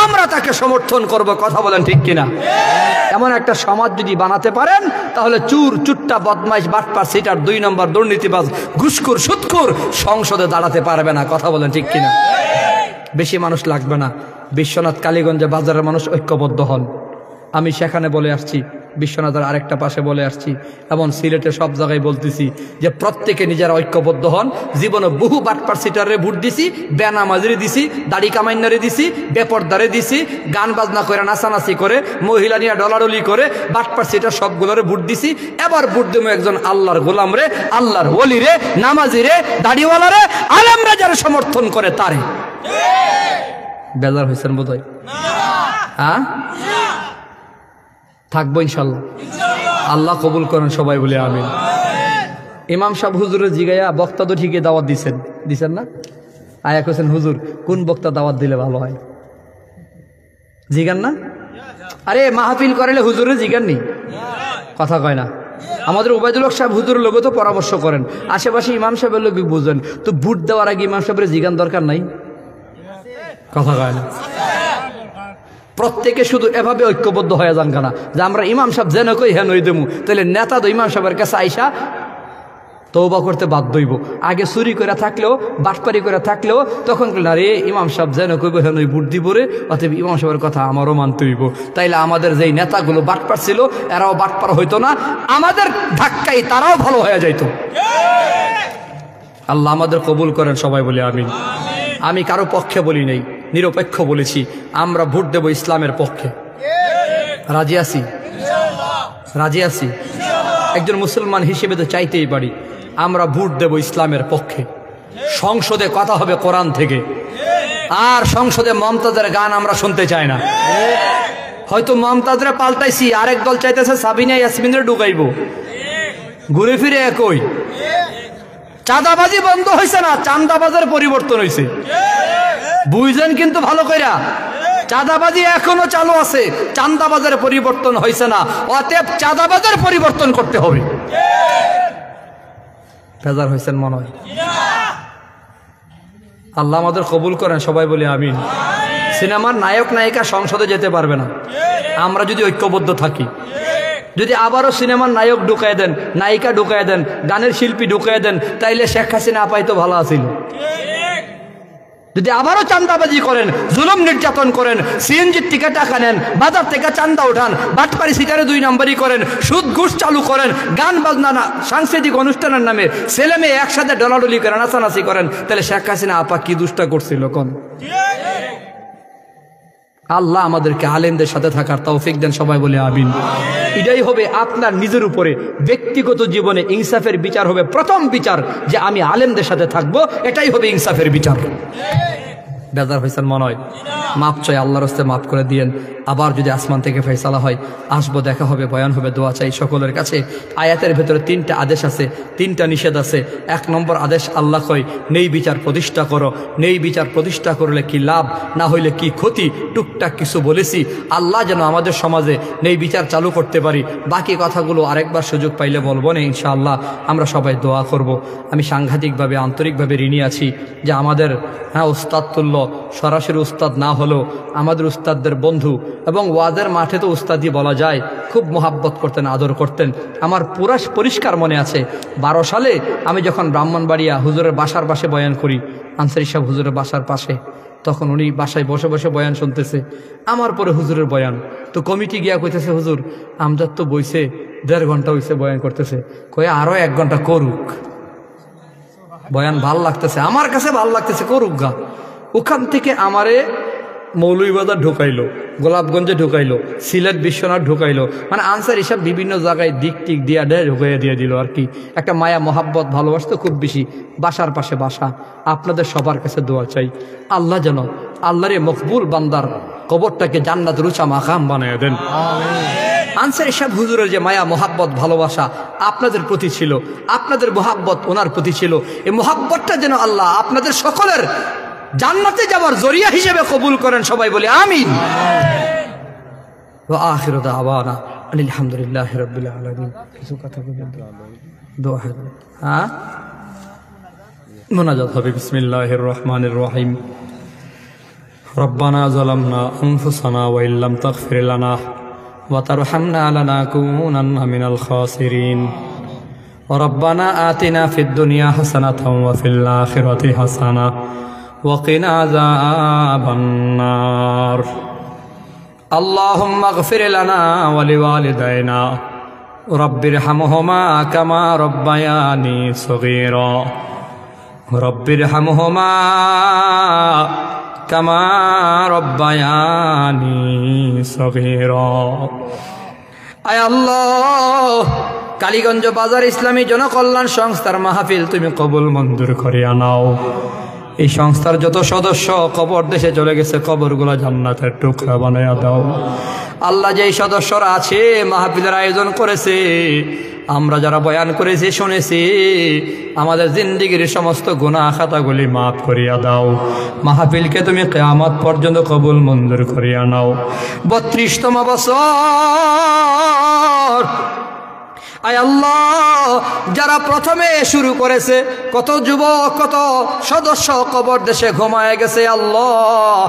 আমরা তাকে সমর্থন করব। কথা বলেন ঠিক কিনা? এমন একটা সমাজ যদি বানাতে পারেন, তাহলে চুর, চুট্টা, বদমাইশ, বাটপার, সিটার, 2 নম্বর দুর্নীতিবাজ, ঘুষখোর, সুদখোর সংসদে দাঁড়াতে পারবে না। কথা বলেন ঠিক কিনা? বেশি মানুষ লাগবে না। বিশ্বনাথ কালীগঞ্জে বাজারের মানুষ ঐক্যবদ্ধ হন। আমি সেখানে বলে আসছি, বিশ্বনাথের আরেকটা পাশে বলে আসছি, এবং সিলেটে সব জায়গায় বলতেছি যে প্রত্যেকে নিজেরা ঐক্যবদ্ধ হন। জীবনে বহু বাটপার সিটারে ভোট দিছি, বেনামাজিরে দিছি, দাড়ি কামাইনারে দিছি, বেপরদারে দিছি, গান বাজনা করে নাচানাচি করে, মহিলা নিয়ে ডলাডলি করে বাটপার সিটার সবগুলোরে ভোট দিছি। এবার ভোট দেবো একজন আল্লাহর গোলাম রে, আল্লাহর ওলি রে, নামাজি রে, দাড়িওয়ালা রে, আলেমরা যারা সমর্থন করে তারে। বেজার হয়েছেন বোধ হয়? হ্যাঁ, থাকবো ইনশাল্লাহ। আল্লাহ কবুল করেন সবাই বলে আমিন। ইমাম সাহেব হুজুরের জিগাইয়া বক্তা তো ঠিকই দাওয়াত দিছেন না? আয়া কোসেন হুজুর কোন বক্তা দাওয়াত দিলে ভালো হয়, জিগান না? আরে মাহফিল করালে হুজুরের জিগান নি, কথা কয় না। আমাদের ওবায়দুল হক সাহেব হুজুরের লোক তো পরামর্শ করেন, আশেপাশে ইমাম সাহেবের লোক বুঝেন, তো ভোট দেওয়ার আগে ইমাম সাহেবের জিগান দরকার নাই, কথা কয় না। প্রত্যেকে শুধু এভাবে ঐক্যবদ্ধ হয়ে যান কেনা যে আমরা ইমাম সাহেব যেন কই হেন ওই দেবো, তাহলে নেতা তো ইমাম সাহেবের কাছে আইসা তওবা করতে বাধ্য হইব। আগে চুরি করে থাকলেও, বাটপারি করে থাকলেও তখন না রে ইমাম সাহেব যেন কইব হেন ওই ভোট দিব রে, অতএব ইমাম সাহেবের কথা আমারও মানতে হইব। তাইলে আমাদের যেই নেতাগুলো বাটপার ছিল এরাও বাটপার হইতো না, আমাদের ধাক্কাই তারাও ভালো হয়ে যাইত। আল্লাহ আমাদের কবুল করেন সবাই বলে আমিন। আমি কারো পক্ষে বলি নাই, নিরপেক্ষ বলেছি, আমরা ভোট দেব ইসলামের পক্ষে। রাজি আছি? রাজি আছি? একজন মুসলমান হিসেবে তো চাইতেই পারি আমরা ভোট দেব ইসলামের পক্ষে। সংসদে কথা হবে কোরআন থেকে, আর সংসদে মমতাজের গান আমরা শুনতে চাই না। হয়তো মমতাজরা পাল্টাইছি, আরেক দল চাইতেছে সাবিনা ইয়াসমিনের ঢুকাইব, ঘুরে ফিরে একই। চাঁদাবাজি বন্ধ হয়েছে না, চাঁদাবাজের পরিবর্তন হয়েছে, বুঝলেন কিন্তু ভালো কইরা। চাঁদাবাজি এখনো চালু আছে, চাঁদাবাজের পরিবর্তন হয়েছে না, অতএব চাঁদাবাজের পরিবর্তন করতে হবে। বেজার হয়েছেন মনে হয়? আল্লাহ আমাদের কবুল করেন সবাই বলে আমিন। সিনেমার নায়ক নায়িকা সংসদে যেতে পারবে না আমরা যদি ঐক্যবদ্ধ থাকি। যদি আবারও সিনেমার নায়ক ঢুকাই দেন, নায়িকা ঢুকাই দেন, গানের শিল্পী ঢুকাই দেন, তাইলে শেখ হাসিনা আপাই তো ভালো আছিল। যদি আবারও চাঁদাবাজি করেন, জুলুম নির্যাতন করেন, সিএনজির থেকে টাকা নেন, বাজার থেকে চাঁদা উঠান, বাটপারি সিটারে 2 নম্বরই করেন, সুদ ঘুষ চালু করেন, গান বাজনা না সাংস্কৃতিক অনুষ্ঠানের নামে ছেলে মেয়ে একসাথে ডলাডলি করেন, নাচানাচি করেন, তাহলে শেখ হাসিনা আপা কি দুষ্টা করছিল কোন? আল্লাহ আমাদেরকে আলেমদের সাথে থাকার তৌফিক দেন সবাই বলে আমিন। এটাই হবে আপনার নিজের উপরে ব্যক্তিগত জীবনে ইনসাফের বিচার হবে প্রথম বিচার, যে আমি আলেমদের সাথে থাকবো, এটাই হবে ইনসাফের বিচার। বেজার হয়েছেন মনে হয়? মাপ চাই, আল্লাহর রাস্তে মাফ করে দিয়েন। আবার যদি আসমান থেকে ফয়সালা হয় আসবো, দেখা হবে, বয়ান হবে, দোয়া চাই সকলের কাছে। আয়াতের ভেতরে 3টা আদেশ আছে, 3টা নিষেধ আছে। 1 নম্বর আদেশ আল্লাহ কয় নেই বিচার প্রতিষ্ঠা করো। নেই বিচার প্রতিষ্ঠা করলে কি লাভ, না হইলে কি ক্ষতি, টুকটাক কিছু বলেছি। আল্লাহ যেন আমাদের সমাজে নেই বিচার চালু করতে পারি। বাকি কথাগুলো আরেকবার সুযোগ পাইলে বলবো না ইনশাআল্লাহ। আমরা সবাই দোয়া করব। আমি সাংঘাতিকভাবে আন্তরিকভাবে ঋণী আছি যে আমাদের উস্তাদ তুল্য, সরাসরি উস্তাদ না হলেও আমাদের উস্তাদদের বন্ধু, এবং ওয়াদের মাঠে তো উস্তাদি বলা যায়, খুব মোহাব্বত করতেন, আদর করতেন। আমার পুরা পরিষ্কার মনে আছে 12 সালে আমি যখন ব্রাহ্মণবাড়িয়া হুজুরের বাসার পাশে বয়ান করি, আনসারী সাহেব হুজুরের বাসার পাশে, তখন উনি বাসায় বসে বসে বয়ান শুনতেছে। আমার পরে হুজুরের বয়ান, তো কমিটি গিয়া কইতেছে হুজুর আমজাদ তো বইছে 1.5 ঘন্টা হইছে বয়ান করতেছে, কয়ে আরো 1 ঘন্টা করুক, বয়ান ভাল লাগতেছে, আমার কাছে ভাল লাগতেছে, করুক গা। ওখান থেকে আমারে মৌলভীবাজার ঢুকাইলো, গোলাপগঞ্জে ঢুকাইলো, সিলেট বিশ্বনাথ ঢুকাইলো, মানে আনসার হিসাব বিভিন্ন জায়গায় দিক টিক দিয়া ঢুকাইয়া দিয়ে দিল আর কি। একটা মায়া মহাব্বত ভালোবাসতো খুব বেশি। বাসার পাশে বাসা। আপনাদের সবার কাছে দোয়া চাই আল্লাহ যেন আল্লাহর মকবুল বান্দার কবরটাকে জান্নাত রুচা মাকাম বানায় দেন। আনসার হিসাব হুজুরের যে মায়া মহাব্বত ভালোবাসা আপনাদের প্রতি ছিল, আপনাদের মহাব্বত ওনার প্রতি ছিল, এই মহাব্বতটা যেন আল্লাহ আপনাদের সকলের জান্নাতে যাওয়ার জরিয়া হিসেবে কবুল করেন সবাই বলে আমিন। ওয়া আখিরু দাওয়ানা আলহামদুলিল্লাহি রাব্বিল আলামিন। কিছু কথা বলবেন? দোয়া হবে, হ্যাঁ মুনাজাত হবে। বিসমিল্লাহির রহমানির রহিম। রব্বানা যালামনা আনফুসানা ওয়া ইল্লাম তাগফির লানা ওয়া তারহামনা লানাকুনান্না মিনাল খাসিরিন। রব্বানা আতিনা ফিদ দুনিয়া হাসানাতাও ওয়া ফিল আখিরাতি হাসানাহ ওয়া কিনা আযাবান নার। আল্লাহুম্মা গফির লানা ওয়া লিওয়ালিদাইনা রব্বিরহামহুমা কামা রব্বায়ানি সগীরা রব্বিরহামহুমা কামা রব্বায়ানি সগীরা। আয় আল্লাহ, কালীগঞ্জ বাজার ইসলামী জনকল্যাণ সংস্থার মাহফিল তুমি কবুল মঞ্জুর করিয়া নাও। এই সংস্থার যত সদস্য কবর দেশে চলে গেছে, কবরগুলো জান্নাতের টুকরা বানাইয়া দাও। আল্লাহ, যেই সদস্যরা আছে মাহফিলের আয়োজন করেছে, আমরা যারা বয়ান করেছি শুনেছি, আমাদের জিন্দেগির সমস্ত গুনাহ খাতাগুলি মাফ করিয়া দাও। মাহফিলকে তুমি কিয়ামত পর্যন্ত কবুল মঞ্জুর করিয়া নাও। 32তম বছর আয় আল্লাহ, যারা প্রথমে শুরু করেছে, কত যুবক কত সদস্য কবর দেশে ঘুমায় গেছে। আল্লাহ,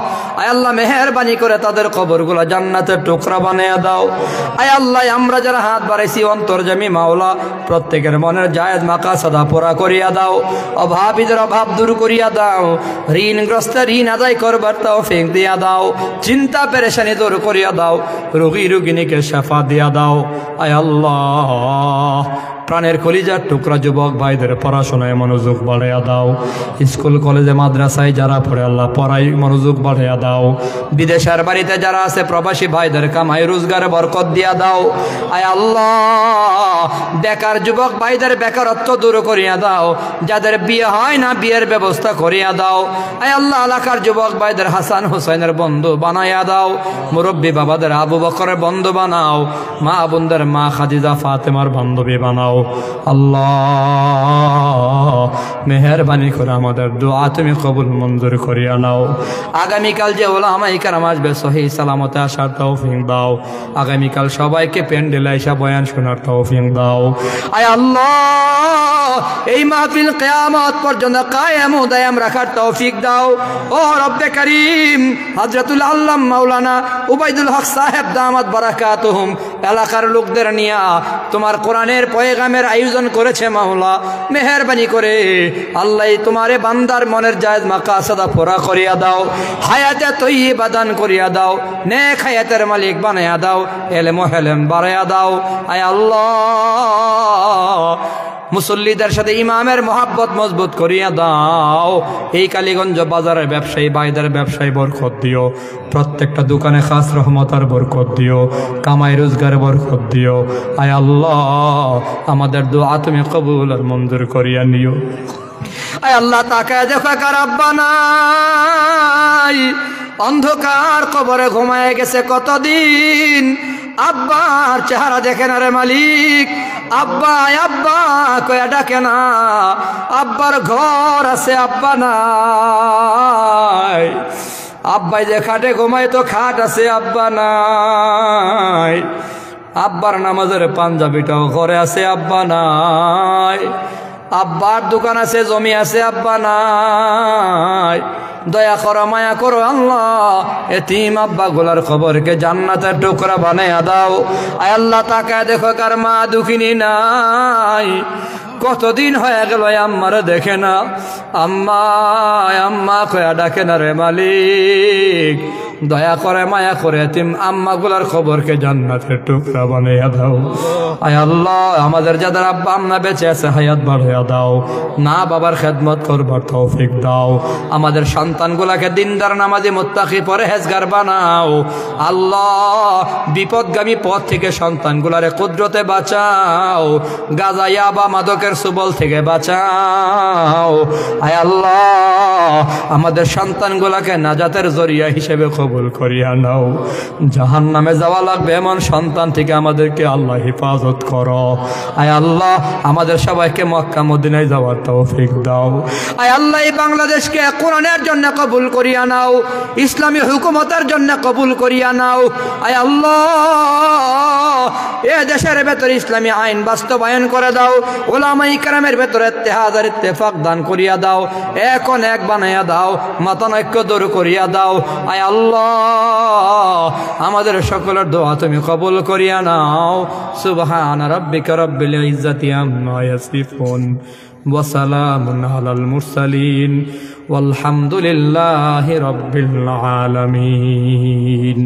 আয় আল্লাহ, মেহেরবানি করে তাদের কবরগুলো জান্নাতের টুকরা বানিয়ে দাও। আয় আল্লাহ, আমরা যারা হাত বাড়াইছি অন্তর্যামী মাওলা, প্রত্যেকের মনের জায়েজ মাকাসাদা পুরা করিয়া দাও। অভাবীদের অভাব দূর করিয়া দাও। ঋণগ্রস্ত ঋণ আদায় করবার তৌফিক দিয়া দাও। চিন্তা পেরেশানি দূর করিয়া দাও। রোগী রোগিনীকে শাফা দিয়া দাও। আয় আল্লাহ, প্রাণের কলিজার টুকরা যুবক ভাইদের পড়াশোনায় মনোযোগ বাড়াইয়া দাও। স্কুল কলেজে মাদ্রাসায় যারা পড়ে আল্লাহ পড়াই মনোযোগ বাড়াইয়া দাও। বিদেশের বাড়িতে যারা আছে প্রবাসী ভাইদের কামাই রোজগারে বরকত দিয়া দাও। আয় আল্লাহ, বেকার যুবক ভাইদের বেকারত্ব দূর করিয়া দাও। যাদের বিয়ে হয় না বিয়ের ব্যবস্থা করিয়া দাও। আয় আল্লাহ, এলাকার যুবক ভাইদের হাসান হুসাইনের বন্ধু বানাইয়া দাও। মুরব্বী বাবাদের আবু বকরের বন্ধু বানাও। মা বোনদের মা খাদিজা ফাতেমার বান্ধবী বানাও। আল্লাহ, মেহেরবানি করে আমাদের দোয়া তুমি কবুল মঞ্জুর করিয়া নাও। আগামীকাল যে ওলামায়ে কেরাম আসবে সহি সালামতে আসার তৌফিক দাও। আগামীকাল সবাইকে প্যান্ডেলে এসে বয়ান শোনার তৌফিক দাও। আয় আল্লাহ, এই মাহফিল কিয়ামত পর্যন্ত কায়েম ও দায়াম রাখার তৌফিক দাও। ও রব্বে করিম, হযরতুল আল্লামা মাওলানা উবাইদুল হক সাহেব দামাত বারাকাতুহুম এলাকার লোকদের নিয়া তোমার কোরআনের পয়গামের আয়োজন করেছে মাওলা। মেহেরবানি করে আল্লাহ তোমারে বান্দার মনের জায়েজ মাকাসাদা পুরা করিয়া দাও। হায়াতে তয়্যিবা দান করিয়া দাও। নেক হায়াতের মালিক বানাইয়া দাও। ইলম ও হেলেম বাড়াইয়া দাও। আয় আল্লাহ, মুসল্লিদের সাথে ইমামের মহাব্বত মজবুত করিয়া দাও। এই কালীগঞ্জ বাজারের ব্যবসায়ী ভাইদের ব্যবসায় বরকত দিও। প্রত্যেকটা দোকানে খাস রহমত আর বরকত দিও। কামাই রোজগারে বরকত দিও। আয় আল্লাহ, আমাদের দোয়া তুমি কবুল আর মঞ্জুর করিয়া নিও। আয় আল্লাহ, তাকায় দেখো কার আব্বা নাই, অন্ধকার কবরে ঘুমায় গেছে কতদিন। আব্বার চেহারা দেখে না রে মালিক। আব্বা আব্বা কয়া ডাকে না। আব্বার ঘর আছে, আব্বা নাই। আব্বাই যে খাটে ঘুমায় তো খাট আছে, আব্বা নাই। আব্বার নামাজের পাঞ্জাবিটাও ঘরে আছে, আব্বা নাই। আব্বার দোকান আছে, জমি আছে, আব্বা নাই। দয়া করো, মায়া করো আল্লাহ, এতিম আব্বা গুলার খবরকে জান্নাতের টুকরা বানাইয়া দাও। আয় আল্লাহ, তাকায় দেখো কার মা দুঃখিনী নাই। কতদিন হয়ে গেল আম্মারে দেখে না। আম্মা আম্মা কয়া ডাকে না রে মালিক। দয়া করে মায়া করে এতিম আম্মা গুলার খবরকে জান্নাতের টুকরা বানাইয়া দাও। আয় আল্লাহ, আমাদের যাদের আব্বা আম্মা বেঁচে আছে হায়াত বাড়াইয়া দাও। না বাবার খেদমত করবার তৌফিক দাও। আমাদের সন্তানগুলাকে দিনদার নামাজি মুত্তাকি পরহেজগার বানাও। আল্লাহ, বিপদগামী পথ থেকে সন্তানগুলারে কুদরতে বাঁচাও। গাঁজা ইয়াবা মাদকের সুবল থেকে বাঁচাও। আয় আল্লাহ, আমাদের সন্তানগুলাকে নাজাতের জরিয়া হিসেবে কবুল করিয়া নাও। জাহান্নামে যাওয়া লাগবে এমন সন্তান থেকে আমাদেরকে আল্লাহ হেফাজত করো। আয় আল্লাহ, আমাদের সবাইকে মক্কা মদিনায় যাওয়ার তৌফিক দাও। আয় আল্লাহ, এই বাংলাদেশকে কোরআনের জন্য কবুল করিয়া নাও। ইসলামী হুকুমতের জন্য কবুল করিয়া নাও। আয় আল্লাহ, এ দেশের ভেতরে ইসলামী আইন বাস্তবায়ন করে দাও। উলামায়ে কেরামের ভেতরে ইত্তেহাদ আর ইত্তেফাক দান করিয়া দাও। এখন এক বানাইয়া দাও। মতানৈক্য দূর করিয়া দাও। আয় আল্লাহ, আমাদের সকলের দোয়া তুমি কবুল করিয়া নাও। সুবহান রাব্বিকা রাব্বিল ইজ্জাতি আম্মা ইয়াসিফুন ওয়া সালামুন আলাল মুরসালিন ওয়ালহামদুলিল্লাহি রাব্বিল আলামিন।